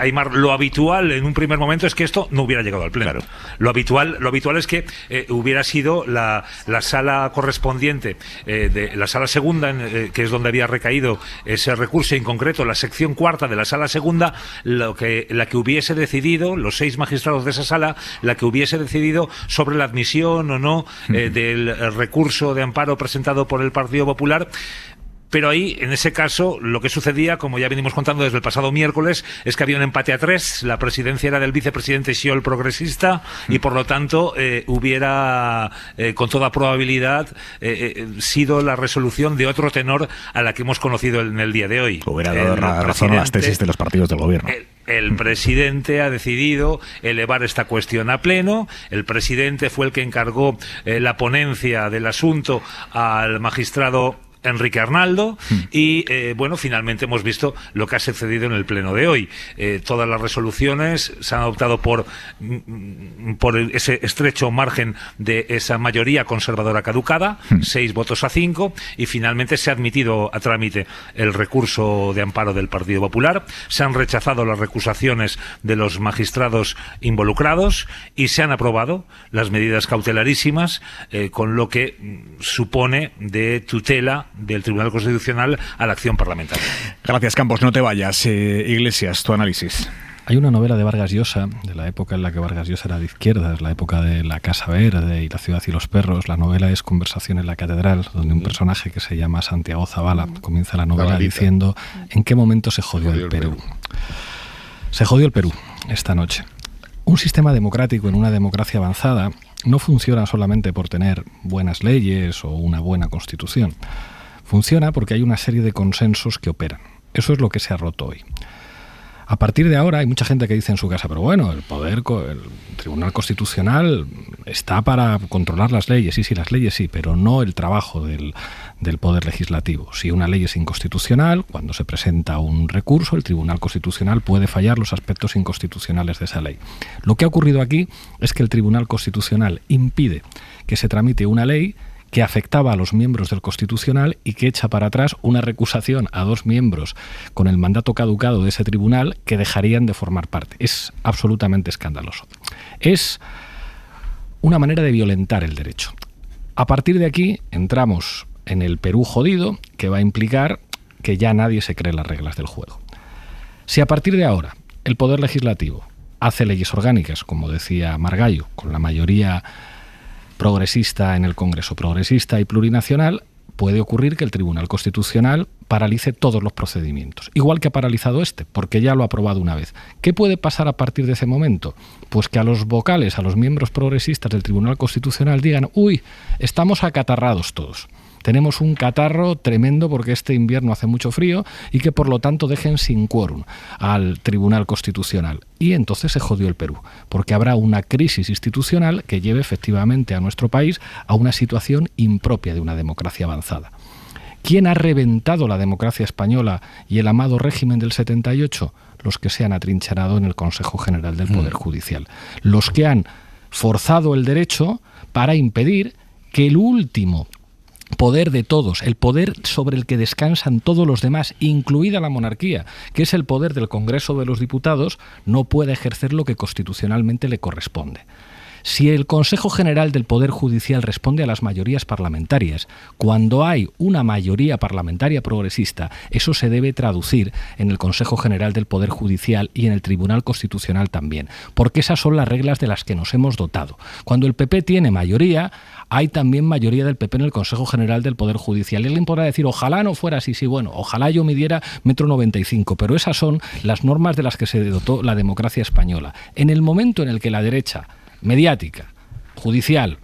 Aimar, lo habitual en un primer momento es que esto no hubiera llegado al Pleno. Claro. Lo habitual es que hubiera sido la sala correspondiente, de la sala segunda, que es donde había recaído ese recurso, en concreto la sección cuarta de la sala segunda, la que hubiese decidido, los 6 magistrados de esa sala, la que hubiese decidido sobre la admisión o no del recurso de amparo presentado por el Partido Popular. Pero ahí, en ese caso, lo que sucedía, como ya venimos contando desde el pasado miércoles, es que había un empate a 3, la presidencia era del vicepresidente Xiol progresista, y por lo tanto hubiera, con toda probabilidad, sido la resolución de otro tenor a la que hemos conocido en el día de hoy. Hubiera dado razón a las tesis de los partidos del gobierno. El presidente ha decidido elevar esta cuestión a pleno. El presidente fue el que encargó la ponencia del asunto al magistrado Enrique Arnaldo y finalmente hemos visto lo que ha sucedido en el pleno de hoy. Todas las resoluciones se han adoptado por ese estrecho margen de esa mayoría conservadora caducada, 6 votos a 5, y finalmente se ha admitido a trámite el recurso de amparo del Partido Popular, se han rechazado las recusaciones de los magistrados involucrados y se han aprobado las medidas cautelarísimas, con lo que supone de tutela del Tribunal Constitucional a la acción parlamentaria. Gracias, Campos. No te vayas. Iglesias, tu análisis. Hay una novela de Vargas Llosa, de la época en la que Vargas Llosa era de izquierdas, la época de La Casa Verde y La Ciudad y los Perros. La novela es Conversación en la Catedral, donde un personaje que se llama Santiago Zavala comienza la novela diciendo en qué momento se jodió el Perú. Se jodió el Perú esta noche. Un sistema democrático en una democracia avanzada no funciona solamente por tener buenas leyes o una buena constitución. Funciona porque hay una serie de consensos que operan. Eso es lo que se ha roto hoy. A partir de ahora hay mucha gente que dice en su casa, pero bueno, el Tribunal Constitucional está para controlar las leyes. Sí, las leyes sí, pero no el trabajo del Poder Legislativo. Si una ley es inconstitucional, cuando se presenta un recurso, el Tribunal Constitucional puede fallar los aspectos inconstitucionales de esa ley. Lo que ha ocurrido aquí es que el Tribunal Constitucional impide que se tramite una ley que afectaba a los miembros del Constitucional y que echa para atrás una recusación a 2 miembros con el mandato caducado de ese tribunal que dejarían de formar parte. Es absolutamente escandaloso. Es una manera de violentar el derecho. A partir de aquí entramos en el Perú jodido, que va a implicar que ya nadie se cree las reglas del juego. Si a partir de ahora el Poder Legislativo hace leyes orgánicas, como decía Margallo, con la mayoría progresista en el Congreso, progresista y plurinacional, puede ocurrir que el Tribunal Constitucional paralice todos los procedimientos, igual que ha paralizado este, porque ya lo ha aprobado una vez. ¿Qué puede pasar a partir de ese momento? Pues que a los vocales, a los miembros progresistas del Tribunal Constitucional digan: uy, estamos acatarrados todos. Tenemos un catarro tremendo porque este invierno hace mucho frío, y que por lo tanto dejen sin quórum al Tribunal Constitucional. Y entonces se jodió el Perú, porque habrá una crisis institucional que lleve efectivamente a nuestro país a una situación impropia de una democracia avanzada. ¿Quién ha reventado la democracia española y el amado régimen del 78? Los que se han atrincherado en el Consejo General del Poder Judicial. Los que han forzado el derecho para impedir que el último poder de todos, el poder sobre el que descansan todos los demás, incluida la monarquía, que es el poder del Congreso de los Diputados, no pueda ejercer lo que constitucionalmente le corresponde. Si el Consejo General del Poder Judicial responde a las mayorías parlamentarias, cuando hay una mayoría parlamentaria progresista, eso se debe traducir en el Consejo General del Poder Judicial y en el Tribunal Constitucional también, porque esas son las reglas de las que nos hemos dotado. Cuando el PP tiene mayoría, hay también mayoría del PP en el Consejo General del Poder Judicial. Y alguien podrá decir: ojalá no fuera así, sí, bueno, ojalá yo midiera 1,95 m, pero esas son las normas de las que se dotó la democracia española. En el momento en el que la derecha mediática, judicial,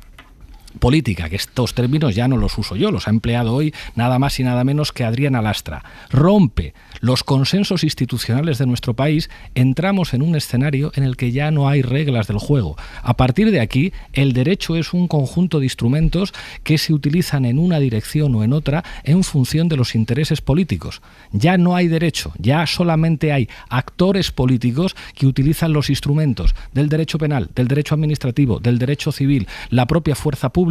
política, que estos términos ya no los uso yo, los ha empleado hoy nada más y nada menos que Adriana Lastra, rompe los consensos institucionales de nuestro país, entramos en un escenario en el que ya no hay reglas del juego. A partir de aquí, el derecho es un conjunto de instrumentos que se utilizan en una dirección o en otra en función de los intereses políticos. Ya no hay derecho, ya solamente hay actores políticos que utilizan los instrumentos del derecho penal, del derecho administrativo, del derecho civil, la propia fuerza pública,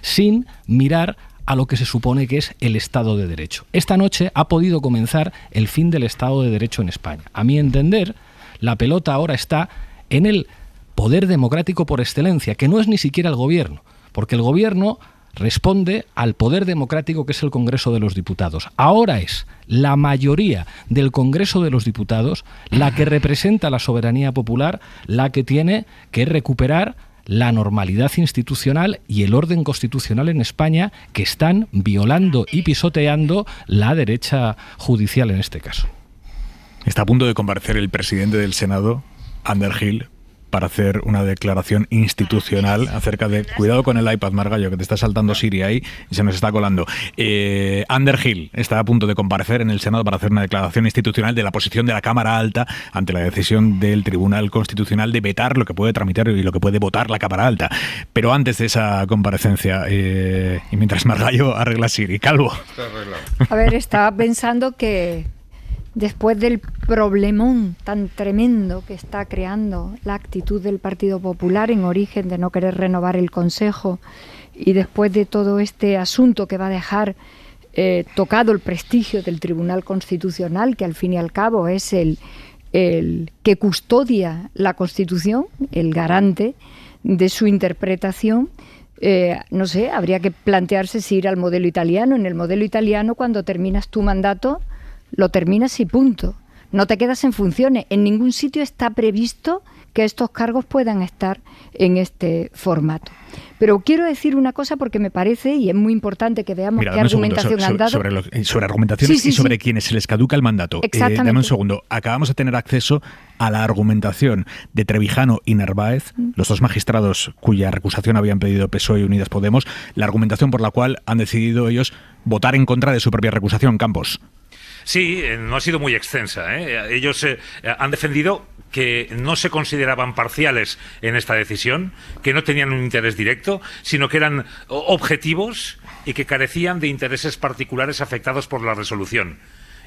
sin mirar a lo que se supone que es el Estado de Derecho. Esta noche ha podido comenzar el fin del Estado de Derecho en España. A mi entender, la pelota ahora está en el poder democrático por excelencia, que no es ni siquiera el gobierno, porque el gobierno responde al poder democrático que es el Congreso de los Diputados. Ahora es la mayoría del Congreso de los Diputados la que representa la soberanía popular, la que tiene que recuperar la normalidad institucional y el orden constitucional en España, que están violando y pisoteando la derecha judicial en este caso. Está a punto de comparecer el presidente del Senado, Underhill, para hacer una declaración institucional acerca de... Cuidado con el iPad, Margallo, que te está saltando Siri ahí y se nos está colando. Underhill está a punto de comparecer en el Senado para hacer una declaración institucional de la posición de la Cámara Alta ante la decisión del Tribunal Constitucional de vetar lo que puede tramitar y lo que puede votar la Cámara Alta. Pero antes de esa comparecencia, y mientras Margallo arregla Siri, Calvo. A ver, estaba pensando que después del problemón tan tremendo que está creando la actitud del Partido Popular en origen de no querer renovar el Consejo, y después de todo este asunto que va a dejar tocado el prestigio del Tribunal Constitucional, que al fin y al cabo es el que custodia la Constitución, el garante de su interpretación, no sé, habría que plantearse si ir al modelo italiano. En el modelo italiano, cuando terminas tu mandato, lo terminas y punto. No te quedas en funciones. En ningún sitio está previsto que estos cargos puedan estar en este formato. Pero quiero decir una cosa porque me parece, y es muy importante que veamos qué argumentación han dado. Sobre argumentaciones y sobre quienes se les caduca el mandato. Exactamente. Dame un segundo. Acabamos de tener acceso a la argumentación de Trevijano y Narváez, los dos magistrados cuya recusación habían pedido PSOE y Unidas Podemos, la argumentación por la cual han decidido ellos votar en contra de su propia recusación. Campos. Sí, no ha sido muy extensa. Ellos han defendido que no se consideraban parciales en esta decisión, que no tenían un interés directo, sino que eran objetivos y que carecían de intereses particulares afectados por la resolución.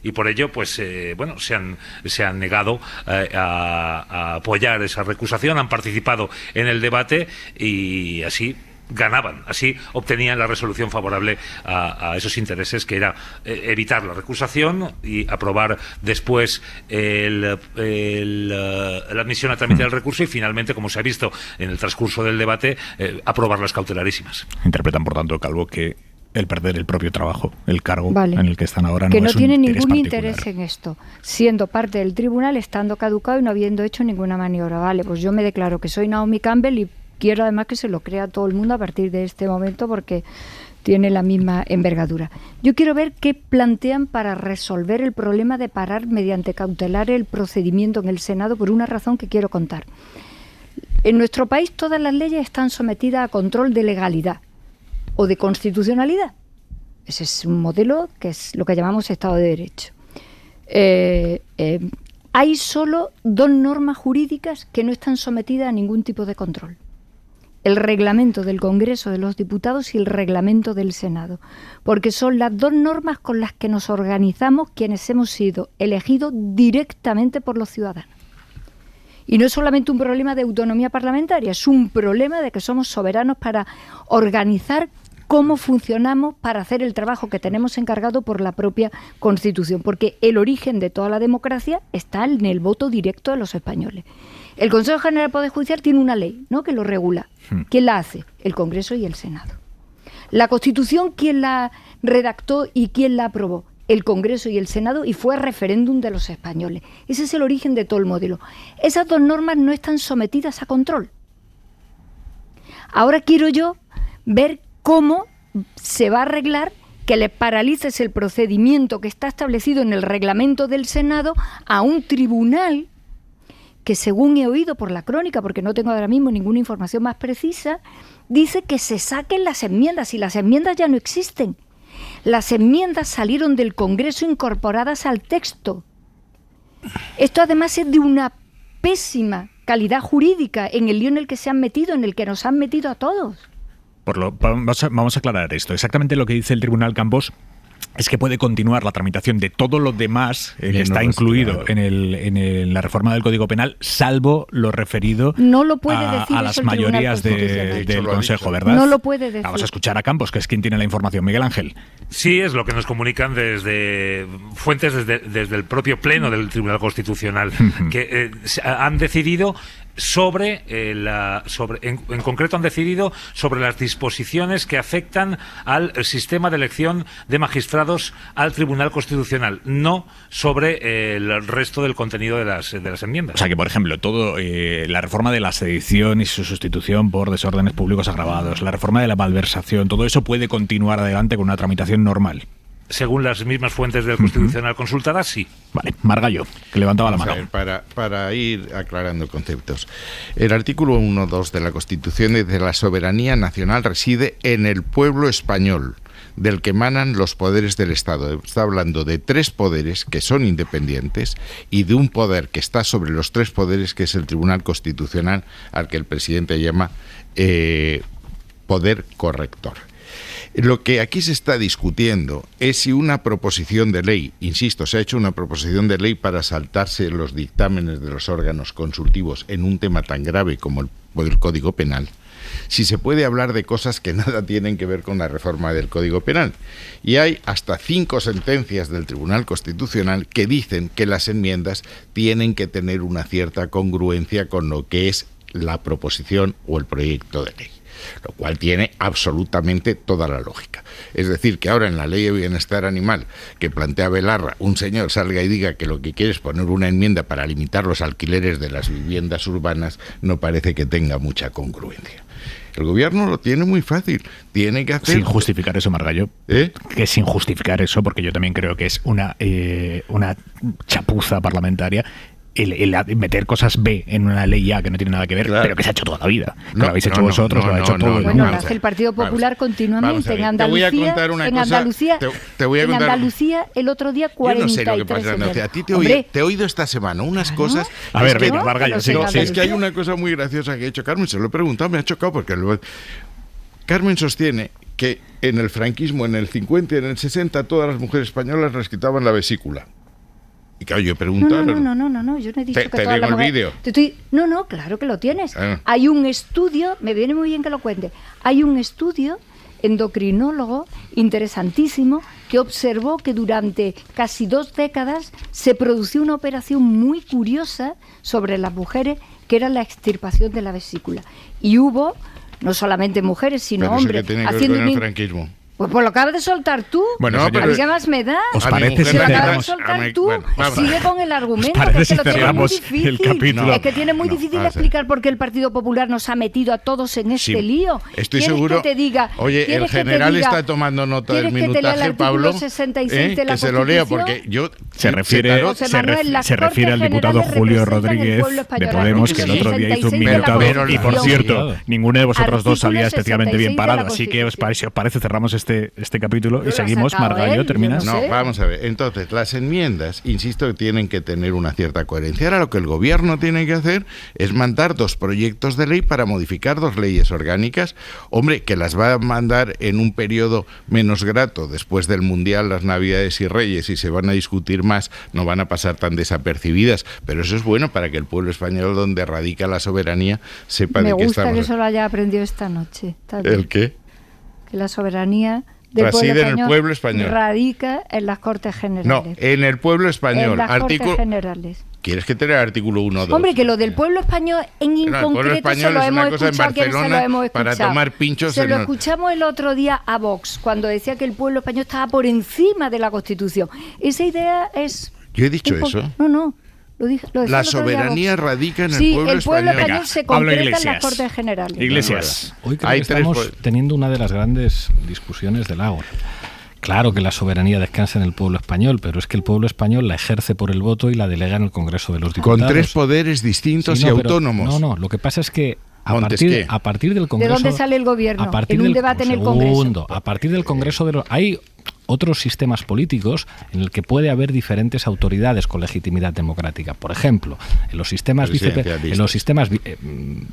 Y por ello, pues, bueno, se han negado a apoyar esa recusación, han participado en el debate y así ganaban, así obtenían la resolución favorable a esos intereses, que era evitar la recusación y aprobar después la admisión a trámite del recurso y finalmente, como se ha visto en el transcurso del debate, aprobar las cautelarísimas. Interpretan, por tanto, Calvo, que el perder el propio trabajo, el cargo en el que están ahora, que no es un tiene interés ningún particular. interés en esto, siendo parte del tribunal, estando caducado y no habiendo hecho ninguna maniobra. Vale, pues yo me declaro que soy Naomi Campbell y quiero además que se lo crea todo el mundo a partir de este momento, porque tiene la misma envergadura. Yo quiero ver qué plantean para resolver el problema de parar mediante cautelar el procedimiento en el Senado, por una razón que quiero contar. En nuestro país todas las leyes están sometidas a control de legalidad o de constitucionalidad. Ese es un modelo que es lo que llamamos Estado de Derecho. Hay solo 2 normas jurídicas que no están sometidas a ningún tipo de control: el reglamento del Congreso de los Diputados y el reglamento del Senado, porque son las 2 normas con las que nos organizamos quienes hemos sido elegidos directamente por los ciudadanos. Y no es solamente un problema de autonomía parlamentaria, es un problema de que somos soberanos para organizar cómo funcionamos, para hacer el trabajo que tenemos encargado por la propia Constitución, porque el origen de toda la democracia está en el voto directo de los españoles. El Consejo General del Poder Judicial tiene una ley, ¿no?, que lo regula. ¿Quién la hace? El Congreso y el Senado. La Constitución, ¿quién la redactó y quién la aprobó? El Congreso y el Senado, y fue referéndum de los españoles. Ese es el origen de todo el modelo. Esas 2 normas no están sometidas a control. Ahora quiero yo ver cómo se va a arreglar que le paralices el procedimiento que está establecido en el reglamento del Senado a un tribunal que, según he oído por la crónica, porque no tengo ahora mismo ninguna información más precisa, dice que se saquen las enmiendas, y las enmiendas ya no existen. Las enmiendas salieron del Congreso incorporadas al texto. Esto además es de una pésima calidad jurídica en el lío en el que se han metido, en el que nos han metido a todos. Vamos a aclarar esto. Exactamente lo que dice el Tribunal Campos es que puede continuar la tramitación de todo lo demás que está incluido en la reforma del Código Penal, salvo lo referido a las mayorías del Consejo, ¿verdad? No lo puede decir. Vamos a escuchar a Campos, que es quien tiene la información. Miguel Ángel. Sí, es lo que nos comunican desde fuentes desde el propio Pleno del Tribunal Constitucional, que han decidido en concreto han decidido sobre las disposiciones que afectan al sistema de elección de magistrados al Tribunal Constitucional, no sobre el resto del contenido de las enmiendas. O sea que, por ejemplo, la reforma de la sedición y su sustitución por desórdenes públicos agravados, la reforma de la malversación, todo eso puede continuar adelante con una tramitación normal. Según las mismas fuentes del Constitucional consultadas, sí. Vale, Margallo, que levantaba la mano. A ver, para ir aclarando conceptos. El artículo 1.2 de la Constitución dice: la soberanía nacional reside en el pueblo español, del que emanan los poderes del Estado. Está hablando de 3 poderes que son independientes y de un poder que está sobre los 3 poderes, que es el Tribunal Constitucional, al que el presidente llama poder corrector. Lo que aquí se está discutiendo es si una proposición de ley, insisto, se ha hecho una proposición de ley para saltarse los dictámenes de los órganos consultivos en un tema tan grave como el Código Penal, si se puede hablar de cosas que nada tienen que ver con la reforma del Código Penal. Y hay hasta 5 sentencias del Tribunal Constitucional que dicen que las enmiendas tienen que tener una cierta congruencia con lo que es la proposición o el proyecto de ley, lo cual tiene absolutamente toda la lógica. Es decir, que ahora en la Ley de Bienestar Animal que plantea Belarra, un señor salga y diga que lo que quiere es poner una enmienda para limitar los alquileres de las viviendas urbanas, no parece que tenga mucha congruencia. El gobierno lo tiene muy fácil, tiene que hacer... Sin justificar eso, Margallo. Que sin justificar eso, porque yo también creo que es una chapuza parlamentaria el meter cosas B en una ley A que no tiene nada que ver, claro, pero que se ha hecho toda la vida. Que lo habéis hecho vosotros, lo ha hecho todo el mundo. Bueno, lo hace el Partido Popular continuamente. En Andalucía, el otro día 43 Yo no sé lo que pasa en Andalucía. A ti te he oído esta semana unas cosas... A ver, venga, Margallo, sí. Es que hay una cosa muy graciosa que ha hecho Carmen, se lo he preguntado, me ha chocado porque... Carmen sostiene que en el franquismo, en el 50 y en el 60, todas las mujeres españolas les quitaban la vesícula. Y claro, yo he preguntado... No, yo no he dicho que todas las mujeres... No, claro que lo tienes. Hay un estudio, me viene muy bien que lo cuente, hay un estudio endocrinólogo interesantísimo que observó que durante casi 2 décadas se produció una operación muy curiosa sobre las mujeres, que era la extirpación de la vesícula. Y hubo, no solamente mujeres, sino hombres... ¿Qué tiene que ver con el franquismo? Pues lo acabas de soltar tú. Bueno, no, pero ¿qué más me da? ¿Os parece si lo acabas de soltar tú? Sigue con el argumento. Que si lo tiene muy difícil. El capítulo. Es que tiene muy difícil explicar por qué el Partido Popular nos ha metido a todos en este lío. Estoy seguro. Que te diga, oye, el general está tomando nota del minutaje, Pablo. 66 de la que se lo lea, porque yo... Se refiere al diputado Julio Rodríguez de Podemos, que el otro día hizo un minutado. Y por cierto, ninguno de vosotros dos salía especialmente bien parado. Así que, si os parece, cerramos este capítulo y seguimos. Margallo, ¿terminas? No, vamos a ver. Entonces, las enmiendas, insisto, que tienen que tener una cierta coherencia. Ahora lo que el gobierno tiene que hacer es mandar 2 proyectos de ley para modificar 2 leyes orgánicas. Hombre, que las va a mandar en un periodo menos grato, después del Mundial, las Navidades y Reyes, y se van a discutir más, no van a pasar tan desapercibidas, pero eso es bueno para que el pueblo español, donde radica la soberanía, sepa de qué estamos. Me gusta que eso lo haya aprendido esta noche. ¿El qué? Que la soberanía reside en el pueblo español. Radica en las Cortes Generales. No, en el pueblo español. En las Cortes Generales. ¿Quieres que te lea el artículo 1 o 2? Hombre, que lo del pueblo español en concreto se lo hemos escuchado. ¿Quiénes se lo hemos escuchado? Para tomar pinchos. Se lo escuchamos el otro día a Vox, cuando decía que el pueblo español estaba por encima de la Constitución. Esa idea es... ¿Yo he dicho eso? No. Lo la soberanía radica en el pueblo español. Sí, el pueblo español se concreta en las Cortes Generales. Iglesias. Hoy creo que estamos teniendo una de las grandes discusiones del ágora. Claro que la soberanía descansa en el pueblo español, pero es que el pueblo español la ejerce por el voto y la delega en el Congreso de los Diputados. Con 3 poderes distintos y autónomos. No, lo que pasa es que a partir del Congreso... ¿De dónde sale el gobierno? En un debate en el Congreso. A partir del Congreso hay otros sistemas políticos en el que puede haber diferentes autoridades con legitimidad democrática. Por ejemplo, en los sistemas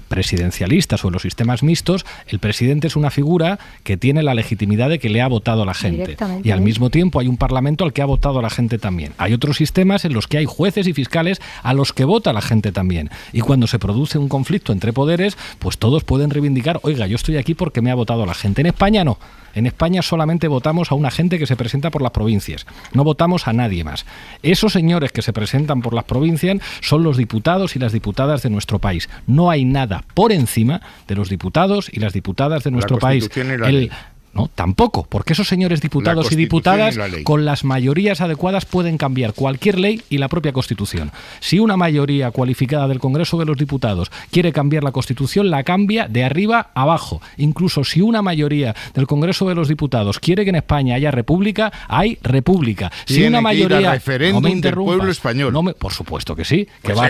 presidencialistas o en los sistemas mixtos, el presidente es una figura que tiene la legitimidad de que le ha votado a la gente. Y al mismo tiempo hay un parlamento al que ha votado a la gente también. Hay otros sistemas en los que hay jueces y fiscales a los que vota la gente también. Y cuando se produce un conflicto entre poderes, pues todos pueden reivindicar, oiga, yo estoy aquí porque me ha votado la gente. En España no. En España solamente votamos a una gente que se presenta por las provincias, no votamos a nadie más. Esos señores que se presentan por las provincias son los diputados y las diputadas de nuestro país. No hay nada por encima de los diputados y las diputadas de nuestro país. No, tampoco, porque esos señores diputados y diputadas con las mayorías adecuadas pueden cambiar cualquier ley y la propia Constitución. Si una mayoría cualificada del Congreso de los Diputados quiere cambiar la Constitución, la cambia de arriba a abajo. Incluso si una mayoría del Congreso de los Diputados quiere que en España haya república, hay república. Si una mayoría... que ir al referéndum del pueblo español. Por supuesto que sí, que va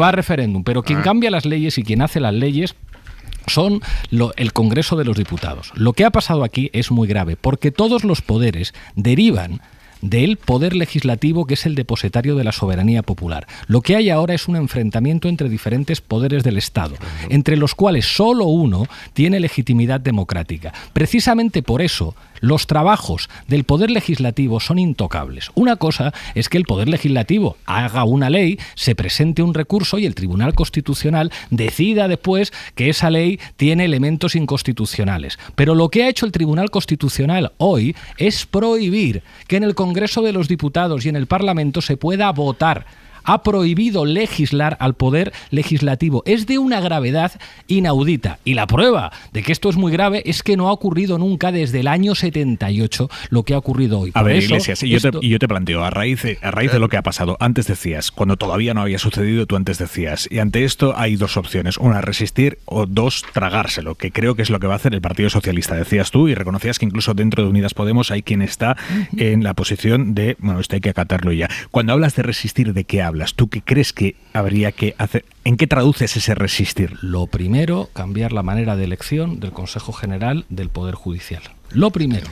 a referéndum, pero quien cambia las leyes y quien hace las leyes son el Congreso de los Diputados. Lo que ha pasado aquí es muy grave, porque todos los poderes derivan del poder legislativo, que es el depositario de la soberanía popular. Lo que hay ahora es un enfrentamiento entre diferentes poderes del Estado, entre los cuales solo uno tiene legitimidad democrática. Precisamente por eso, los trabajos del Poder Legislativo son intocables. Una cosa es que el Poder Legislativo haga una ley, se presente un recurso y el Tribunal Constitucional decida después que esa ley tiene elementos inconstitucionales. Pero lo que ha hecho el Tribunal Constitucional hoy es prohibir que en el Congreso de los Diputados y en el Parlamento se pueda votar. Ha prohibido legislar al Poder Legislativo. Es de una gravedad inaudita. Y la prueba de que esto es muy grave es que no ha ocurrido nunca desde el año 78 lo que ha ocurrido hoy. A ver, Iglesias, yo te planteo, a raíz de lo que ha pasado, antes decías, cuando todavía no había sucedido, tú antes decías, y ante esto hay 2 opciones, una, resistir, o 2, tragárselo, que creo que es lo que va a hacer el Partido Socialista, decías tú, y reconocías que incluso dentro de Unidas Podemos hay quien está en la posición de, bueno, esto hay que acatarlo ya. Cuando hablas de resistir, ¿de qué hablas? ¿Tú qué crees que habría que hacer? ¿En qué traduces ese resistir? Lo primero, cambiar la manera de elección del Consejo General del Poder Judicial. Lo primero.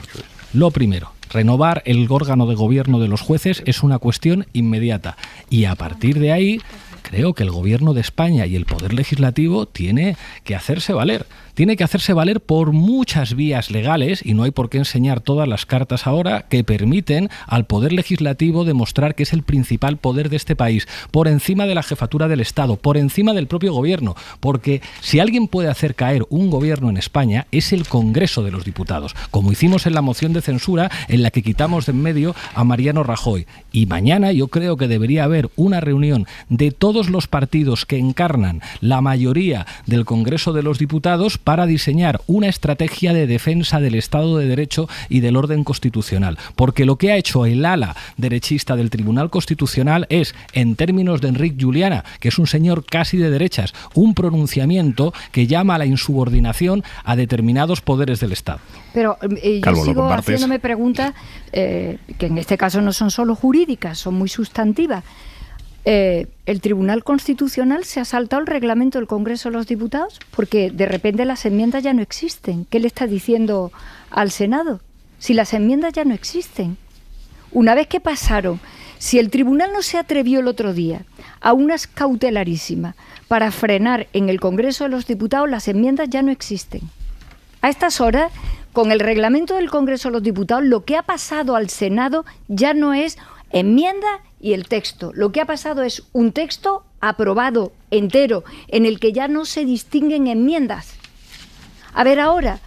Renovar el órgano de gobierno de los jueces es una cuestión inmediata. Y a partir de ahí, creo que el Gobierno de España y el Poder Legislativo tiene que hacerse valer. Tiene que hacerse valer por muchas vías legales, y no hay por qué enseñar todas las cartas ahora, que permiten al Poder Legislativo demostrar que es el principal poder de este país, por encima de la jefatura del Estado, por encima del propio Gobierno. Porque si alguien puede hacer caer un Gobierno en España, es el Congreso de los Diputados, como hicimos en la moción de censura en la que quitamos de en medio a Mariano Rajoy. Y mañana yo creo que debería haber una reunión de todos todos los partidos que encarnan la mayoría del Congreso de los Diputados para diseñar una estrategia de defensa del Estado de Derecho y del orden constitucional. Porque lo que ha hecho el ala derechista del Tribunal Constitucional es, en términos de Enric Juliana, que es un señor casi de derechas, un pronunciamiento que llama a la insubordinación a determinados poderes del Estado. Pero yo sigo haciéndome preguntas que en este caso no son solo jurídicas, son muy sustantivas. ¿El Tribunal Constitucional se ha saltado el reglamento del Congreso de los Diputados? Porque de repente las enmiendas ya no existen. ¿Qué le está diciendo al Senado? Si las enmiendas ya no existen. Una vez que pasaron, si el Tribunal no se atrevió el otro día a unas cautelarísimas para frenar en el Congreso de los Diputados, las enmiendas ya no existen. A estas horas, con el reglamento del Congreso de los Diputados, lo que ha pasado al Senado ya no es enmienda y el texto. Lo que ha pasado es un texto aprobado entero, en el que ya no se distinguen enmiendas. A ver ahora,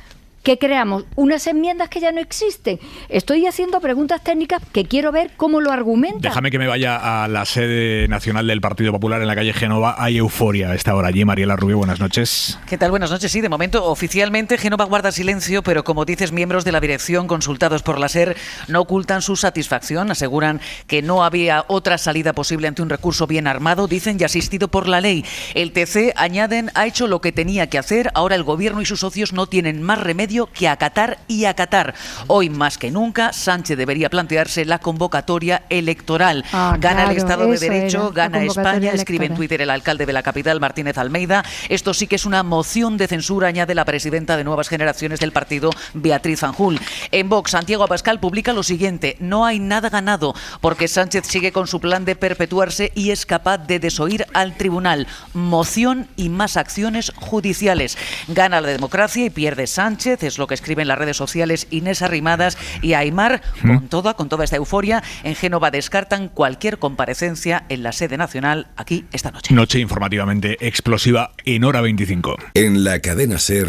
¿qué creamos? Unas enmiendas que ya no existen. Estoy haciendo preguntas técnicas que quiero ver cómo lo argumentan. Déjame que me vaya a la sede nacional del Partido Popular en la calle Génova. Hay euforia a esta hora allí. Mariela Rubio, buenas noches. ¿Qué tal? Buenas noches. Sí, de momento oficialmente Génova guarda silencio, pero como dices, miembros de la dirección consultados por la SER no ocultan su satisfacción. Aseguran que no había otra salida posible ante un recurso bien armado, dicen, y asistido por la ley. El TC, añaden, ha hecho lo que tenía que hacer. Ahora el Gobierno y sus socios no tienen más remedio que acatar y acatar. Hoy más que nunca, Sánchez debería plantearse la convocatoria electoral. Gana claro, el Estado de Derecho, gana España, escribe en Twitter el alcalde de la capital, Martínez Almeida. Esto sí que es una moción de censura, añade la presidenta de Nuevas Generaciones del partido, Beatriz Fanjul. En Vox, Santiago Abascal publica lo siguiente: no hay nada ganado, porque Sánchez sigue con su plan de perpetuarse y es capaz de desoír al tribunal. Moción y más acciones judiciales. Gana la democracia y pierde Sánchez, es lo que escriben en las redes sociales Inés Arrimadas y Aimar. Con toda esta euforia, en Génova descartan cualquier comparecencia en la sede nacional aquí esta noche. Noche informativamente explosiva en Hora 25. En la cadena SER,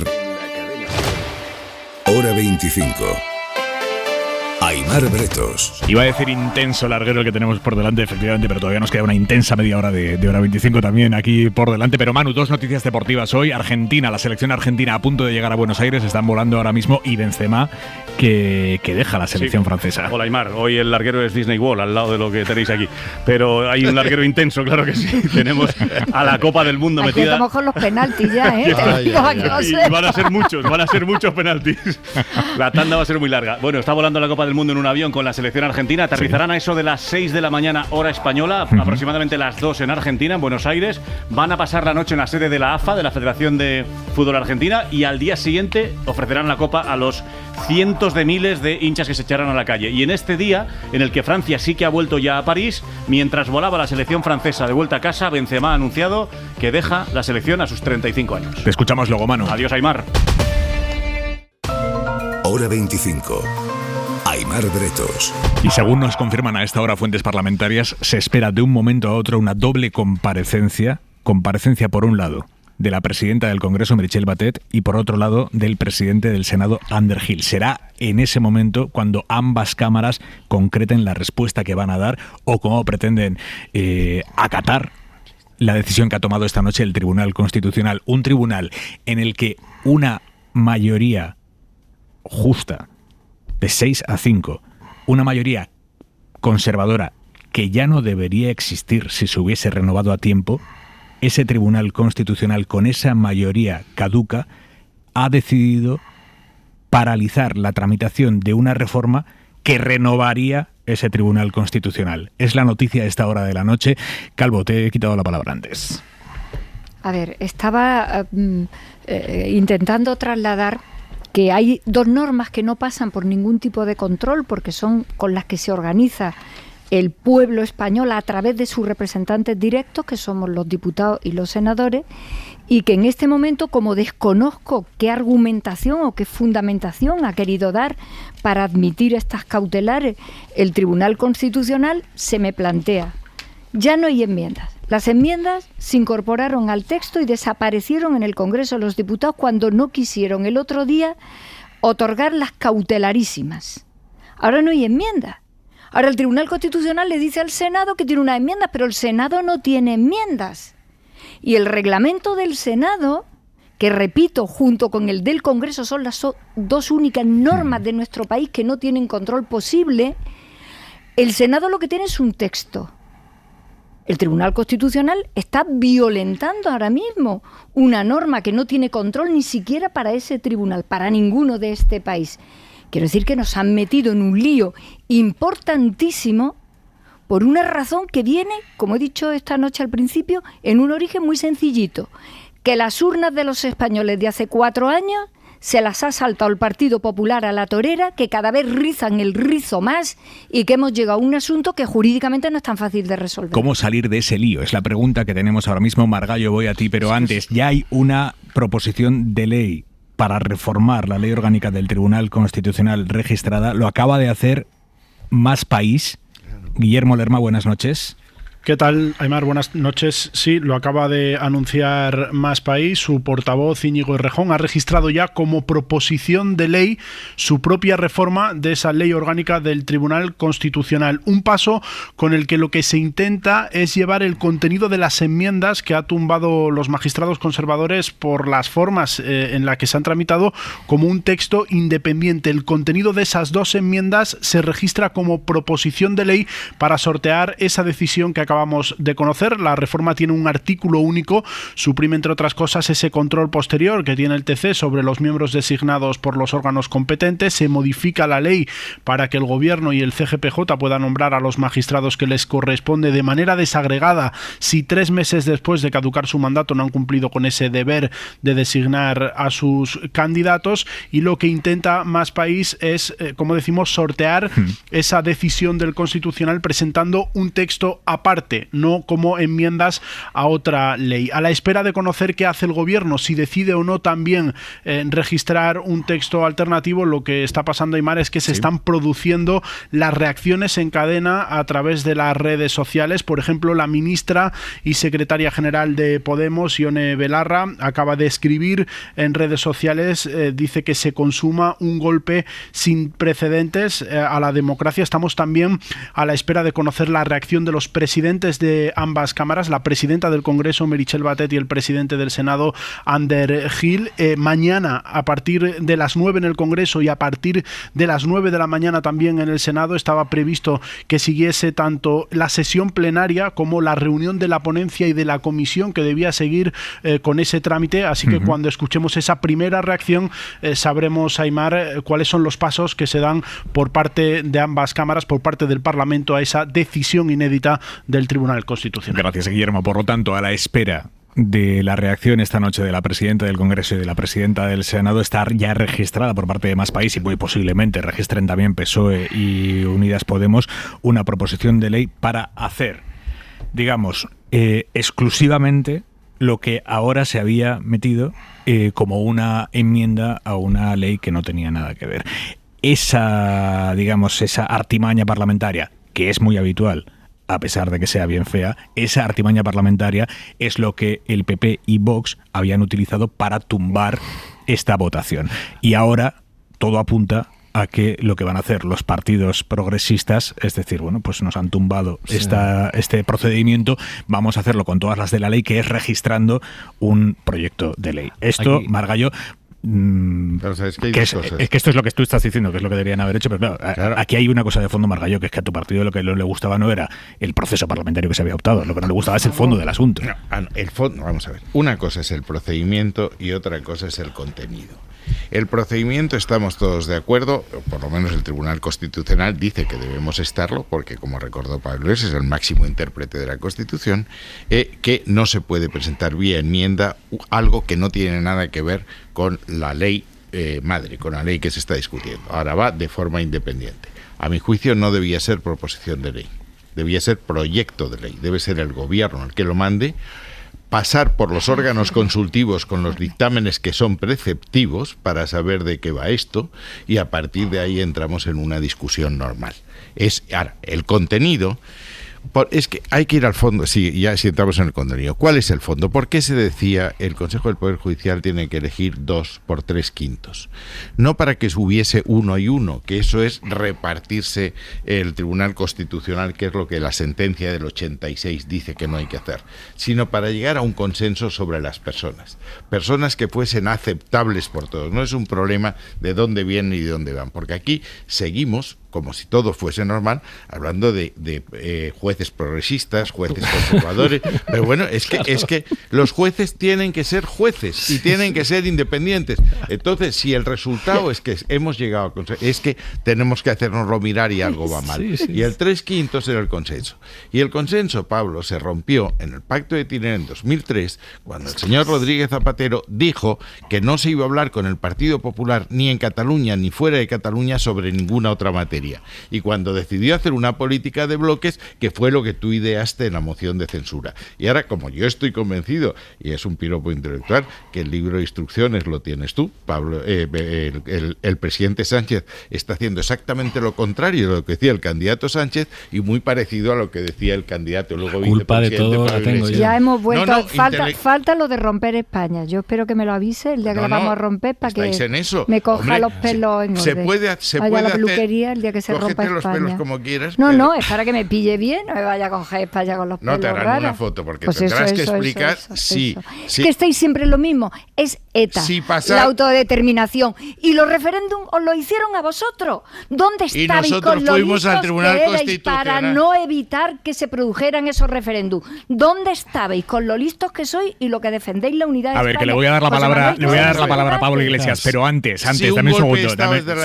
Hora 25. Aimar Bretos. Iba a decir intenso larguero el que tenemos por delante, efectivamente, pero todavía nos queda una intensa media hora de Hora 25 también aquí por delante. Pero Manu, dos noticias deportivas hoy. Argentina, la selección argentina a punto de llegar a Buenos Aires, están volando ahora mismo, y Benzema que deja la selección francesa. Hola Aimar, hoy el larguero es Disney World, al lado de lo que tenéis aquí. Pero hay un larguero intenso, claro que sí. Tenemos a la Copa del Mundo aquí metida. Estamos con los penaltis ya, ¿eh? Y van a ser muchos penaltis. La tanda va a ser muy larga. Bueno, está volando la Copa del Mundo en un avión con la selección argentina. Aterrizarán a eso de las 6 de la mañana, hora española, aproximadamente las 2 en Argentina, en Buenos Aires. Van a pasar la noche en la sede de la AFA, de la Federación de Fútbol Argentina, y al día siguiente ofrecerán la Copa a los cientos de miles de hinchas que se echarán a la calle. Y en este día, en el que Francia sí que ha vuelto ya a París, mientras volaba la selección francesa de vuelta a casa, Benzema ha anunciado que deja la selección a sus 35 años. Te escuchamos luego, Manu. Adiós, Aimar. Hora 25. Aimar Bretos. Y según nos confirman a esta hora fuentes parlamentarias, se espera de un momento a otro una doble comparecencia. Comparecencia, por un lado, de la presidenta del Congreso, Meritxell Batet, y por otro lado, del presidente del Senado, Ander Gil. Será en ese momento cuando ambas cámaras concreten la respuesta que van a dar o cómo pretenden acatar la decisión que ha tomado esta noche el Tribunal Constitucional. Un tribunal en el que una mayoría justa de 6-5, una mayoría conservadora que ya no debería existir si se hubiese renovado a tiempo, ese Tribunal Constitucional con esa mayoría caduca ha decidido paralizar la tramitación de una reforma que renovaría ese Tribunal Constitucional. Es la noticia a esta hora de la noche. Calvo, te he quitado la palabra antes. A ver, estaba intentando trasladar que hay dos normas que no pasan por ningún tipo de control, porque son con las que se organiza el pueblo español a través de sus representantes directos, que somos los diputados y los senadores, y que en este momento, como desconozco qué argumentación o qué fundamentación ha querido dar para admitir estas cautelares el Tribunal Constitucional, se me plantea. Ya no hay enmiendas. Las enmiendas se incorporaron al texto y desaparecieron en el Congreso de los Diputados cuando no quisieron el otro día otorgar las cautelarísimas. Ahora no hay enmiendas. Ahora el Tribunal Constitucional le dice al Senado que tiene unas enmiendas, pero el Senado no tiene enmiendas. Y el reglamento del Senado, que repito, junto con el del Congreso, son las dos únicas normas de nuestro país que no tienen control posible, el Senado lo que tiene es un texto. El Tribunal Constitucional está violentando ahora mismo una norma que no tiene control ni siquiera para ese tribunal, para ninguno de este país. Quiero decir que nos han metido en un lío importantísimo por una razón que viene, como he dicho esta noche al principio, en un origen muy sencillito, que las urnas de los españoles de hace 4 años se las ha saltado el Partido Popular a la torera, que cada vez rizan el rizo más y que hemos llegado a un asunto que jurídicamente no es tan fácil de resolver. ¿Cómo salir de ese lío? Es la pregunta que tenemos ahora mismo. Margallo, voy a ti, pero antes, ya hay una proposición de ley para reformar la ley orgánica del Tribunal Constitucional registrada. Lo acaba de hacer Más País. Guillermo Lerma, buenas noches. ¿Qué tal, Aimar? Buenas noches. Sí, lo acaba de anunciar Más País. Su portavoz, Íñigo Errejón, ha registrado ya como proposición de ley su propia reforma de esa ley orgánica del Tribunal Constitucional. Un paso con el que lo que se intenta es llevar el contenido de las enmiendas que ha tumbado los magistrados conservadores por las formas en las que se han tramitado como un texto independiente. El contenido de esas 2 enmiendas se registra como proposición de ley para sortear esa decisión que acabamos de conocer. La reforma tiene un artículo único, suprime entre otras cosas ese control posterior que tiene el TC sobre los miembros designados por los órganos competentes, se modifica la ley para que el Gobierno y el CGPJ puedan nombrar a los magistrados que les corresponde de manera desagregada si 3 meses después de caducar su mandato no han cumplido con ese deber de designar a sus candidatos, y lo que intenta Más País es, como decimos, sortear esa decisión del Constitucional presentando un texto aparte, no como enmiendas a otra ley. A la espera de conocer qué hace el Gobierno, si decide o no también registrar un texto alternativo, lo que está pasando, Aimar, es que se están produciendo las reacciones en cadena a través de las redes sociales. Por ejemplo, la ministra y secretaria general de Podemos, Ione Belarra, acaba de escribir en redes sociales, dice que se consuma un golpe sin precedentes a la democracia. Estamos también a la espera de conocer la reacción de los presidentes de ambas cámaras, la presidenta del Congreso, Meritxell Batet, y el presidente del Senado, Ander Gil. Mañana, a partir de las 9 en el Congreso y a partir de las 9 de la mañana también en el Senado, estaba previsto que siguiese tanto la sesión plenaria como la reunión de la ponencia y de la comisión que debía seguir con ese trámite. Así que cuando escuchemos esa primera reacción, sabremos, Aimar, cuáles son los pasos que se dan por parte de ambas cámaras, por parte del Parlamento, a esa decisión inédita del Tribunal Constitucional. Gracias, Guillermo. Por lo tanto, a la espera de la reacción esta noche de la presidenta del Congreso y de la presidenta del Senado, está ya registrada por parte de Más País, y muy posiblemente registren también PSOE y Unidas Podemos, una proposición de ley para hacer, digamos, exclusivamente lo que ahora se había metido como una enmienda a una ley que no tenía nada que ver. Esa, digamos, esa artimaña parlamentaria, que es muy habitual, a pesar de que sea bien fea, esa artimaña parlamentaria es lo que el PP y Vox habían utilizado para tumbar esta votación. Y ahora todo apunta a que lo que van a hacer los partidos progresistas, es decir, bueno, pues nos han tumbado este procedimiento, vamos a hacerlo con todas las de la ley, que es registrando un proyecto de ley. Esto, aquí, Margallo, pero sabes que es que esto es lo que tú estás diciendo, que es lo que deberían haber hecho, pero claro, aquí hay una cosa de fondo, Margallo, que es que a tu partido lo que no le gustaba no era el proceso parlamentario que se había optado, lo que no le gustaba es el fondo del asunto. El fondo, vamos a ver, una cosa es el procedimiento y otra cosa es el contenido. El procedimiento estamos todos de acuerdo, por lo menos el Tribunal Constitucional dice que debemos estarlo, porque como recordó Pablo, ese es el máximo intérprete de la Constitución, que no se puede presentar vía enmienda algo que no tiene nada que ver con la ley madre, con la ley que se está discutiendo. Ahora va de forma independiente. A mi juicio no debía ser proposición de ley, debía ser proyecto de ley, debe ser el Gobierno el que lo mande, pasar por los órganos consultivos con los dictámenes que son preceptivos para saber de qué va esto, y a partir de ahí entramos en una discusión normal. Ahora, el contenido, Es que hay que ir al fondo, sí, ya si entramos en el contenido. ¿Cuál es el fondo? ¿Por qué se decía el Consejo del Poder Judicial tiene que elegir 2 por 3/5? No para que hubiese 1 y 1, que eso es repartirse el Tribunal Constitucional, que es lo que la sentencia del 86 dice que no hay que hacer, sino para llegar a un consenso sobre las personas que fuesen aceptables por todos. No es un problema de dónde vienen y de dónde van, porque aquí seguimos, como si todo fuese normal, hablando de jueces progresistas, jueces conservadores, pero bueno, es que los jueces tienen que ser jueces y tienen que ser independientes. Entonces, si el resultado es que hemos llegado a es que tenemos que hacernoslo mirar y algo va mal. Y el 3/5 era el consenso. Y el consenso, Pablo, se rompió en el Pacto de Tineo en 2003, cuando el señor Rodríguez Zapatero dijo que no se iba a hablar con el Partido Popular ni en Cataluña ni fuera de Cataluña sobre ninguna otra materia. Y cuando decidió hacer una política de bloques, que fue lo que tú ideaste en la moción de censura. Y ahora, como yo estoy convencido, y es un piropo intelectual, que el libro de instrucciones lo tienes tú, Pablo, el presidente Sánchez está haciendo exactamente lo contrario de lo que decía el candidato Sánchez y muy parecido a lo que decía el candidato luego culpa de todo la tengo yo. Ya hemos vuelto, falta lo de romper España. Yo espero que me lo avise el día que la vamos a romper para que me coja los pelos en orden. Se puede vaya a la peluquería el día que se rompa España. Los pelos como quieras. No, es para que me pille bien, no me vaya a coger España con los pelos. No te harán raros. Una foto, porque pues tendrás que explicar. Eso. Sí. Es que estáis siempre lo mismo. Es ETA, la autodeterminación. Y los referéndum os lo hicieron a vosotros. ¿Dónde estabais con los listos al Tribunal Constitucional para no evitar que se produjeran esos referéndum? ¿Dónde estabais con lo listos que sois y lo que defendéis la unidad de España? A ver, que le voy a dar la palabra a Pablo Iglesias, pero antes, dame un segundo.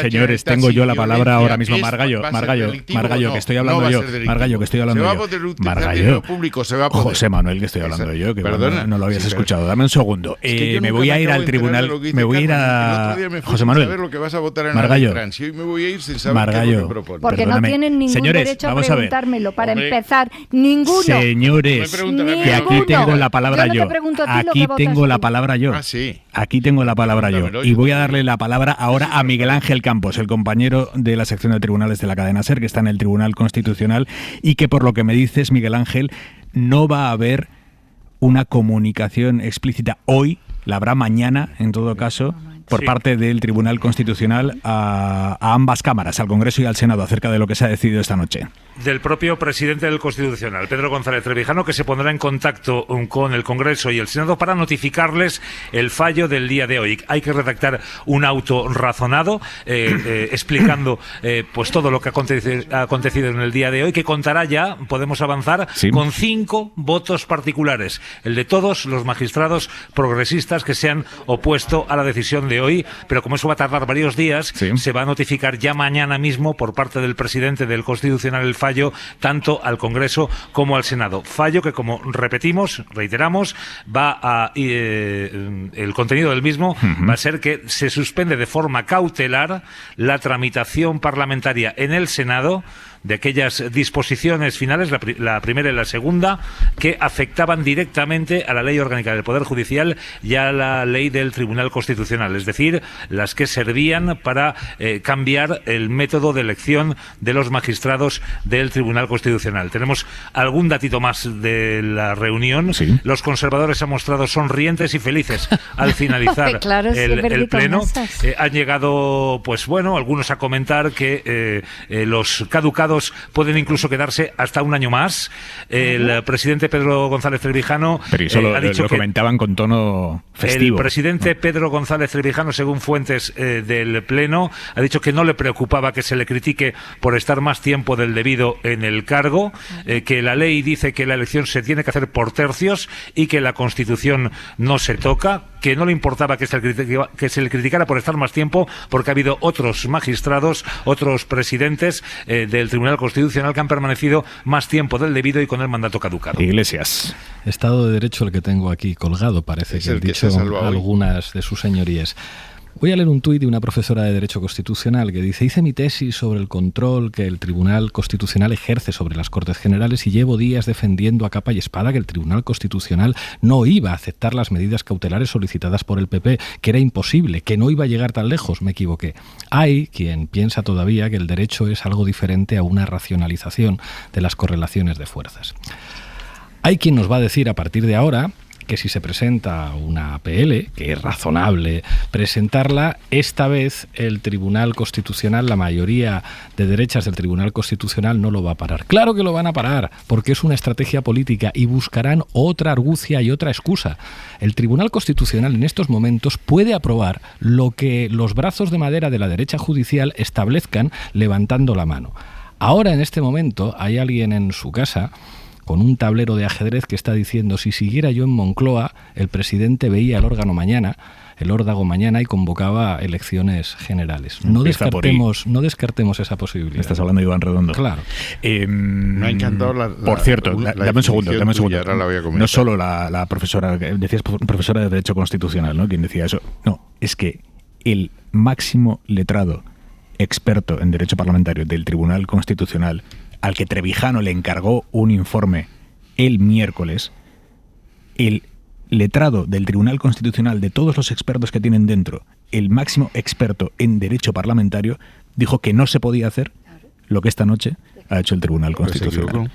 Señores, tengo yo la palabra ahora mismo. Margallo, que estoy hablando yo. José Manuel, que estoy hablando yo, que no lo habías escuchado. Dame un segundo. Me voy a ir al tribunal. Me voy a ir a José Manuel. Margallo. Porque no tienen ningún derecho a preguntármelo. Para empezar, ninguno. Señores, que aquí tengo la palabra yo. Aquí tengo la palabra yo. Aquí tengo la palabra yo. Y voy a darle la palabra ahora a Miguel Ángel Campos, el compañero de la sección de tribunales de la cadena SER, que está en el Tribunal Constitucional y que, por lo que me dices, Miguel Ángel, no va a haber una comunicación explícita hoy, la habrá mañana, en todo caso, por parte del Tribunal Constitucional a ambas cámaras, al Congreso y al Senado, acerca de lo que se ha decidido esta noche. Del propio presidente del Constitucional, Pedro González Trevijano, que se pondrá en contacto con el Congreso y el Senado para notificarles el fallo del día de hoy. Hay que redactar un auto razonado explicando pues todo lo que ha acontecido en el día de hoy, que contará ya, podemos avanzar, con 5 votos particulares. El de todos los magistrados progresistas que se han opuesto a la decisión de hoy, pero como eso va a tardar varios días, se va a notificar ya mañana mismo por parte del presidente del Constitucional el fallo tanto al Congreso como al Senado. Fallo que, como reiteramos, va a el contenido del mismo va a ser que se suspende de forma cautelar la tramitación parlamentaria en el Senado de aquellas disposiciones finales, la primera y la segunda, que afectaban directamente a la Ley Orgánica del Poder Judicial y a la Ley del Tribunal Constitucional, es decir, las que servían para cambiar el método de elección de los magistrados del Tribunal Constitucional. Tenemos algún datito más de la reunión. Los conservadores se han mostrado sonrientes y felices al finalizar el pleno. Han llegado, pues bueno, algunos a comentar que los caducados pueden incluso quedarse hasta un año más. El presidente Pedro González Trevijano ha dicho que comentaban con tono festivo. El presidente Pedro González Trevijano, según fuentes del Pleno, ha dicho que no le preocupaba que se le critique por estar más tiempo del debido en el cargo, que la ley dice que la elección se tiene que hacer por tercios y que la Constitución no se toca, que no le importaba que se le criticara por estar más tiempo, porque ha habido otros magistrados, otros presidentes del Tribunal Constitucional que han permanecido más tiempo del debido y con el mandato caducado. Iglesias. Estado de Derecho el que tengo aquí colgado, parece que han dicho algunas de sus señorías. Voy a leer un tuit de una profesora de Derecho Constitucional que dice: hice mi tesis sobre el control que el Tribunal Constitucional ejerce sobre las Cortes Generales y llevo días defendiendo a capa y espada que el Tribunal Constitucional no iba a aceptar las medidas cautelares solicitadas por el PP, que era imposible, que no iba a llegar tan lejos. Me equivoqué. Hay quien piensa todavía que el derecho es algo diferente a una racionalización de las correlaciones de fuerzas. Hay quien nos va a decir a partir de ahora que si se presenta una PL, que es razonable presentarla, esta vez el Tribunal Constitucional, la mayoría de derechas del Tribunal Constitucional no lo va a parar. Claro que lo van a parar, porque es una estrategia política y buscarán otra argucia y otra excusa. El Tribunal Constitucional en estos momentos puede aprobar lo que los brazos de madera de la derecha judicial establezcan levantando la mano. Ahora, en este momento, hay alguien en su casa con un tablero de ajedrez que está diciendo: si siguiera yo en Moncloa, el presidente veía el órdago mañana y convocaba elecciones generales. No descartemos esa posibilidad. Estás hablando de Iván Redondo. Claro. Me ha encantado por cierto, dame un segundo. Ahora la voy a comentar. No solo la profesora, decías profesora de Derecho Constitucional, ¿no?, quien decía eso. No, es que el máximo letrado experto en Derecho Parlamentario del Tribunal Constitucional, al que Trevijano le encargó un informe el miércoles, el letrado del Tribunal Constitucional, de todos los expertos que tienen dentro, el máximo experto en Derecho Parlamentario, dijo que no se podía hacer lo que esta noche ha hecho el Tribunal Constitucional.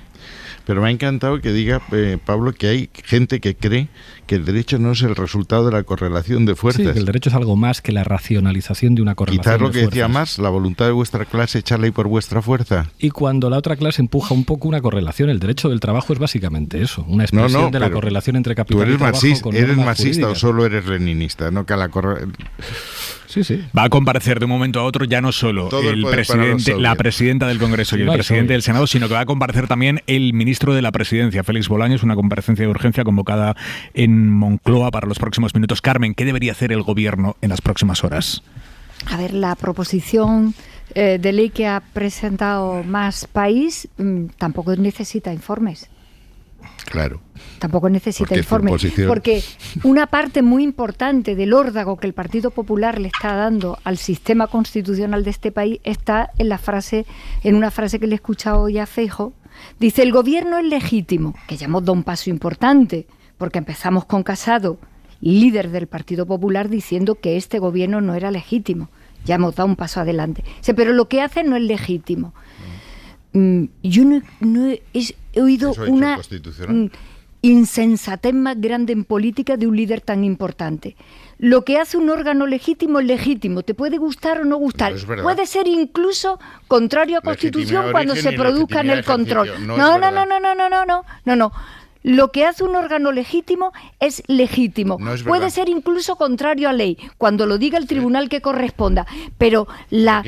Pero me ha encantado que diga, Pablo, que hay gente que cree que el derecho no es el resultado de la correlación de fuerzas. Sí, que el derecho es algo más que la racionalización de una correlación de fuerzas. Quizás lo que decía más, la voluntad de vuestra clase, echarla ahí por vuestra fuerza. Y cuando la otra clase empuja un poco una correlación, el derecho del trabajo es básicamente eso, una expresión de la correlación entre capital y trabajo. ¿Tú eres marxista o solo eres leninista? No, que la Sí. Va a comparecer de un momento a otro ya no solo el presidente, la presidenta del Congreso y el presidente del Senado, sino que va a comparecer también el ministro de la Presidencia, Félix Bolaños, una comparecencia de urgencia convocada en Moncloa para los próximos minutos. Carmen, ¿qué debería hacer el Gobierno en las próximas horas? A ver, la proposición de ley que ha presentado Más País tampoco necesita informes. Claro. Tampoco necesita informes, porque una parte muy importante del órdago que el Partido Popular le está dando al sistema constitucional de este país está en una frase que le he escuchado hoy a Feijóo. Dice: el gobierno es legítimo, que ya hemos dado un paso importante, porque empezamos con Casado, líder del Partido Popular, diciendo que este gobierno no era legítimo. Ya hemos dado un paso adelante. Pero lo que hace no es legítimo. Yo no he oído una insensatez más grande en política de un líder tan importante. Lo que hace un órgano legítimo es legítimo. Te puede gustar o no gustar. Puede ser incluso contrario a Constitución cuando se produzca en el control. No. Lo que hace un órgano legítimo es legítimo. Puede ser incluso contrario a ley, cuando lo diga el tribunal que corresponda. Pero la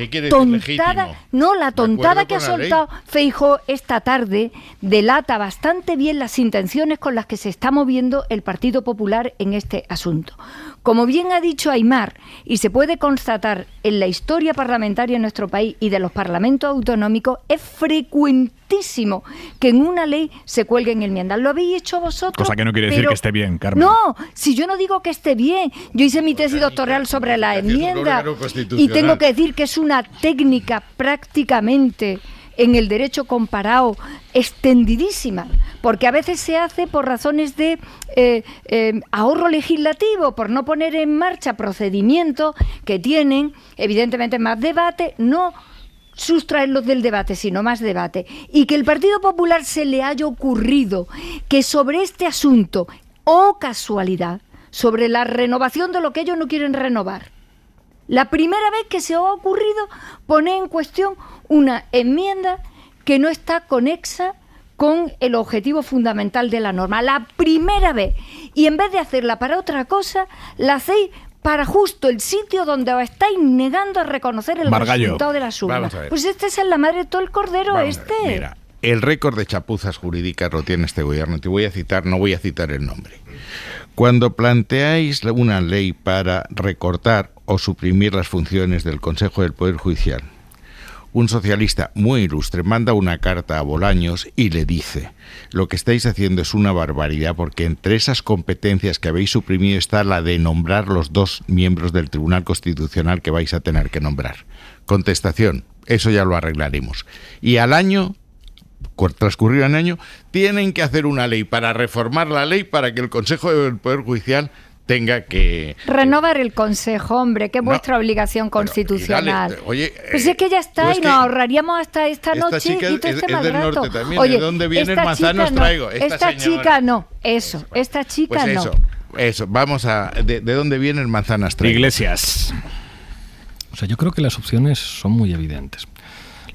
tontada que ha soltado Feijóo esta tarde delata bastante bien las intenciones con las que se está moviendo el Partido Popular en este asunto. Como bien ha dicho Aimar, y se puede constatar en la historia parlamentaria de nuestro país y de los parlamentos autonómicos, es frecuentísimo que en una ley se cuelguen enmiendas. Lo habéis hecho vosotros. Cosa que no quiere decir que esté bien, Carmen. No, si yo no digo que esté bien. Yo hice mi tesis doctoral sobre la enmienda y tengo que decir que es una técnica prácticamente en el derecho comparado extendidísima, porque a veces se hace por razones de ahorro legislativo, por no poner en marcha procedimientos que tienen evidentemente más debate, no sustraerlos del debate, sino más debate. Y que el Partido Popular se le haya ocurrido que sobre este asunto, casualidad, sobre la renovación de lo que ellos no quieren renovar, la primera vez que se ha ocurrido poner en cuestión una enmienda que no está conexa con el objetivo fundamental de la norma. La primera vez. Y en vez de hacerla para otra cosa, la hacéis para justo el sitio donde os estáis negando a reconocer el resultado de las urnas. Pues esta es la madre de todo el cordero. Mira, el récord de chapuzas jurídicas lo tiene este gobierno. Te voy a citar, no voy a citar el nombre. Cuando planteáis una ley para recortar o suprimir las funciones del Consejo del Poder Judicial, un socialista muy ilustre manda una carta a Bolaños y le dice: lo que estáis haciendo es una barbaridad, porque entre esas competencias que habéis suprimido está la de nombrar los 2 miembros del Tribunal Constitucional que vais a tener que nombrar. Contestación: eso ya lo arreglaremos. Y al año, transcurrido un año, tienen que hacer una ley para reformar la ley para que el Consejo del Poder Judicial tenga que... Renovar el Consejo, hombre, que es vuestra obligación constitucional. Dale, oye, pues es que ya está, y nos ahorraríamos hasta esta noche chica y todo este mal del rato. norte también. Oye, ¿de dónde viene el manzano? No, traigo. Esta chica no, eso, esta chica pues no. Eso, vamos a... ¿De dónde viene el manzanas traigo? Iglesias. O sea, yo creo que las opciones son muy evidentes.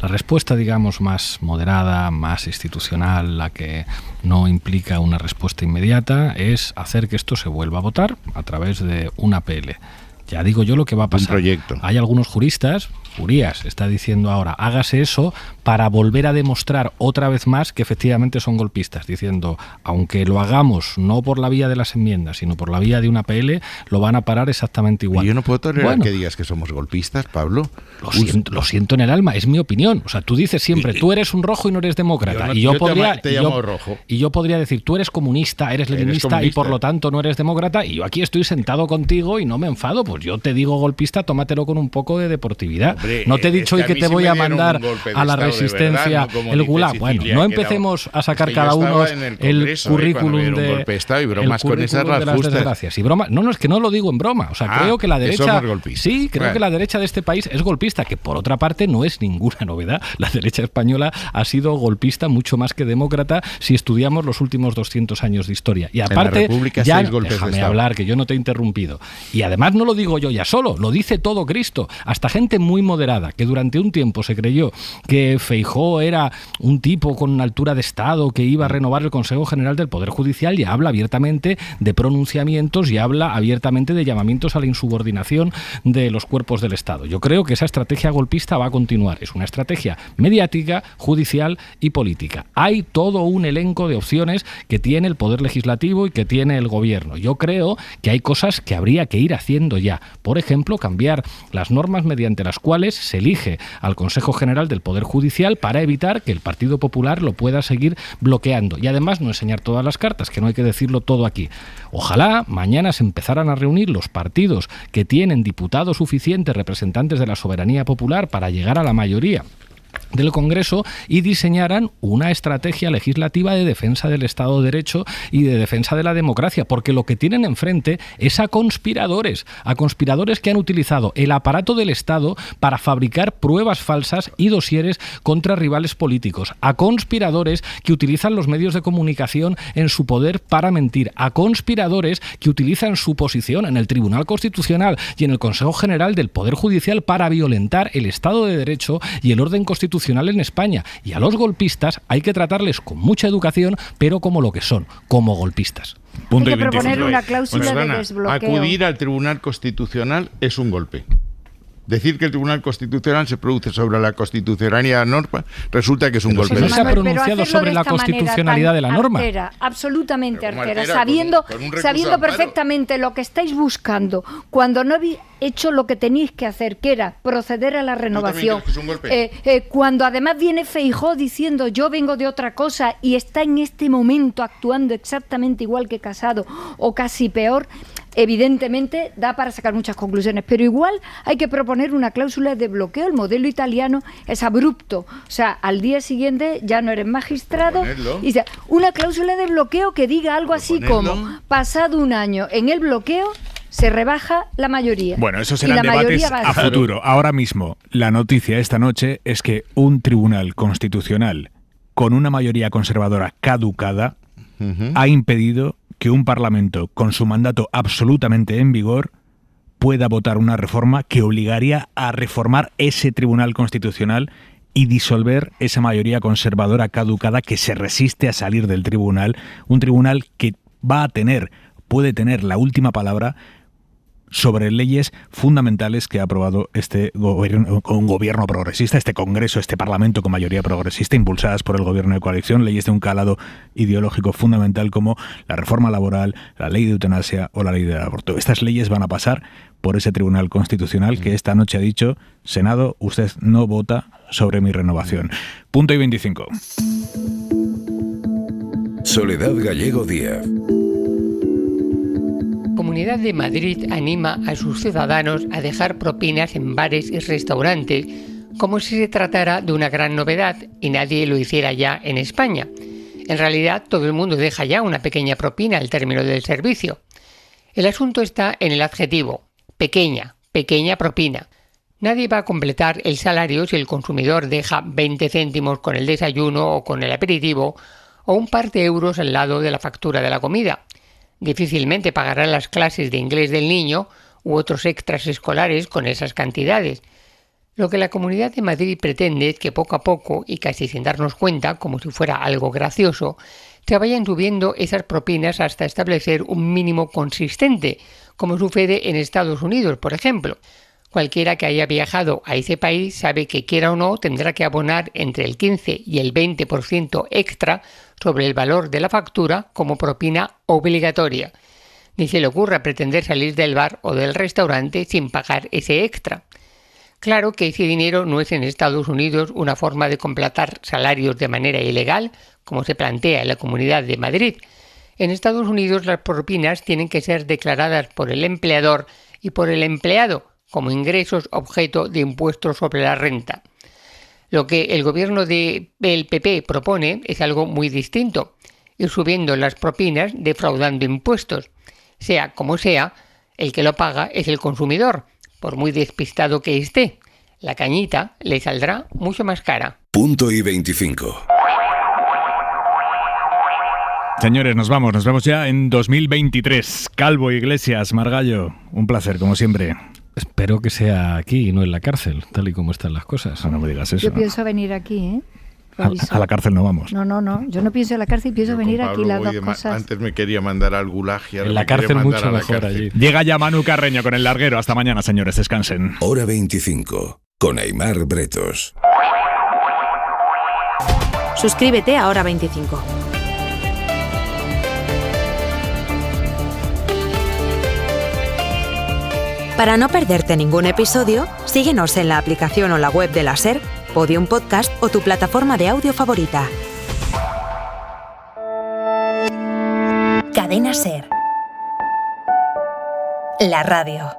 La respuesta, digamos, más moderada, más institucional, la que no implica una respuesta inmediata, es hacer que esto se vuelva a votar a través de una APL. Ya digo yo lo que va a pasar. Un proyecto. Hay algunos juristas, Urías está diciendo ahora, hágase eso para volver a demostrar otra vez más que efectivamente son golpistas, diciendo, aunque lo hagamos no por la vía de las enmiendas, sino por la vía de una PL, lo van a parar exactamente igual. Y yo no puedo tolerar que digas que somos golpistas, Pablo. Lo siento en el alma, es mi opinión. O sea, tú dices siempre, tú eres un rojo y no eres demócrata. Yo podría decir, tú eres comunista, eres leninista y por lo tanto no eres demócrata, y yo aquí estoy sentado contigo y no me enfado. Pues yo te digo golpista, tómatelo con un poco de deportividad. Hombre, no te he dicho hoy que te voy a mandar a la resistencia, verdad, no el gulag. Bueno, no empecemos a sacar cada uno el currículum de las desgracias. Y broma, no, es que no lo digo en broma. O sea, creo que la derecha, que la derecha de este país es golpista, que por otra parte no es ninguna novedad. La derecha española ha sido golpista mucho más que demócrata si estudiamos los últimos 200 años de historia. Y aparte, ya déjame hablar, que yo no te he interrumpido. Y además no lo digo yo ya solo, lo dice todo Cristo. Hasta gente muy moderada, que durante un tiempo se creyó que Feijóo era un tipo con una altura de Estado que iba a renovar el Consejo General del Poder Judicial, y habla abiertamente de pronunciamientos y habla abiertamente de llamamientos a la insubordinación de los cuerpos del Estado. Yo creo que esa estrategia golpista va a continuar. Es una estrategia mediática, judicial y política. Hay todo un elenco de opciones que tiene el Poder Legislativo y que tiene el Gobierno. Yo creo que hay cosas que habría que ir haciendo ya. Por ejemplo, cambiar las normas mediante las cuales se elige al Consejo General del Poder Judicial para evitar que el Partido Popular lo pueda seguir bloqueando. Y además no enseñar todas las cartas, que no hay que decirlo todo aquí. Ojalá mañana se empezaran a reunir los partidos que tienen diputados suficientes, representantes de la soberanía popular, para llegar a la mayoría del Congreso y diseñaran una estrategia legislativa de defensa del Estado de Derecho y de defensa de la democracia, porque lo que tienen enfrente es a conspiradores que han utilizado el aparato del Estado para fabricar pruebas falsas y dosieres contra rivales políticos, a conspiradores que utilizan los medios de comunicación en su poder para mentir, a conspiradores que utilizan su posición en el Tribunal Constitucional y en el Consejo General del Poder Judicial para violentar el Estado de Derecho y el orden constitucional en España. Y a los golpistas hay que tratarles con mucha educación, pero como lo que son, como golpistas. Hay que proponer una cláusula de desbloqueo. Acudir al Tribunal Constitucional es un golpe. Decir que el Tribunal Constitucional se produce sobre la constitucionalidad de la norma resulta que es un golpe. No se ha pronunciado sobre la constitucionalidad de la norma. Absolutamente artera, sabiendo perfectamente lo que estáis buscando, cuando no habéis hecho lo que tenéis que hacer, que era proceder a la renovación. Cuando además viene Feijóo diciendo yo vengo de otra cosa y está en este momento actuando exactamente igual que Casado o casi peor. Evidentemente da para sacar muchas conclusiones, pero igual hay que proponer una cláusula de bloqueo. El modelo italiano es abrupto, o sea, al día siguiente ya no eres magistrado. Y una cláusula de bloqueo que diga algo así como, pasado un año en el bloqueo, se rebaja la mayoría. Bueno, esos serán debates a futuro. Ahora mismo, la noticia esta noche es que un tribunal constitucional con una mayoría conservadora caducada ha impedido que un Parlamento con su mandato absolutamente en vigor pueda votar una reforma que obligaría a reformar ese Tribunal Constitucional y disolver esa mayoría conservadora caducada que se resiste a salir del tribunal, un tribunal que puede tener la última palabra sobre leyes fundamentales que ha aprobado un gobierno progresista, este Congreso, este Parlamento con mayoría progresista, impulsadas por el gobierno de coalición, leyes de un calado ideológico fundamental como la reforma laboral, la ley de eutanasia o la ley del aborto. Estas leyes van a pasar por ese Tribunal Constitucional que esta noche ha dicho: Senado, usted no vota sobre mi renovación. Punto y 25. Soledad Gallego Díaz. Comunidad de Madrid anima a sus ciudadanos a dejar propinas en bares y restaurantes como si se tratara de una gran novedad y nadie lo hiciera ya en España. En realidad, todo el mundo deja ya una pequeña propina al término del servicio. El asunto está en el adjetivo: pequeña propina. Nadie va a completar el salario si el consumidor deja 20 céntimos con el desayuno o con el aperitivo o un par de euros al lado de la factura de la comida. Difícilmente pagará las clases de inglés del niño u otros extras escolares con esas cantidades. Lo que la Comunidad de Madrid pretende es que poco a poco, y casi sin darnos cuenta, como si fuera algo gracioso, se vayan subiendo esas propinas hasta establecer un mínimo consistente, como sucede en Estados Unidos, por ejemplo. Cualquiera que haya viajado a ese país sabe que, quiera o no, tendrá que abonar entre el 15 y el 20% extra sobre el valor de la factura como propina obligatoria. Ni se le ocurra pretender salir del bar o del restaurante sin pagar ese extra. Claro que ese dinero no es en Estados Unidos una forma de completar salarios de manera ilegal, como se plantea en la Comunidad de Madrid. En Estados Unidos las propinas tienen que ser declaradas por el empleador y por el empleado como ingresos objeto de impuestos sobre la renta. Lo que el gobierno del PP propone es algo muy distinto: ir subiendo las propinas defraudando impuestos. Sea como sea, el que lo paga es el consumidor, por muy despistado que esté. La cañita le saldrá mucho más cara. Punto y 25. Señores, nos vemos ya en 2023. Calvo, Iglesias, Margallo, un placer, como siempre. Espero que sea aquí y no en la cárcel, tal y como están las cosas. No me digas eso. Yo pienso venir aquí, ¿eh? A la cárcel no vamos. No. Yo no pienso en la cárcel, pienso venir aquí, las dos cosas. Antes me quería mandar al gulag y ahora en la cárcel mucho mejor allí. Llega ya Manu Carreño con el larguero. Hasta mañana, señores. Descansen. Hora 25. Con Aimar Bretos. Suscríbete a Hora 25. Para no perderte ningún episodio, síguenos en la aplicación o la web de la SER, Podium Podcast o tu plataforma de audio favorita. Cadena SER. La radio.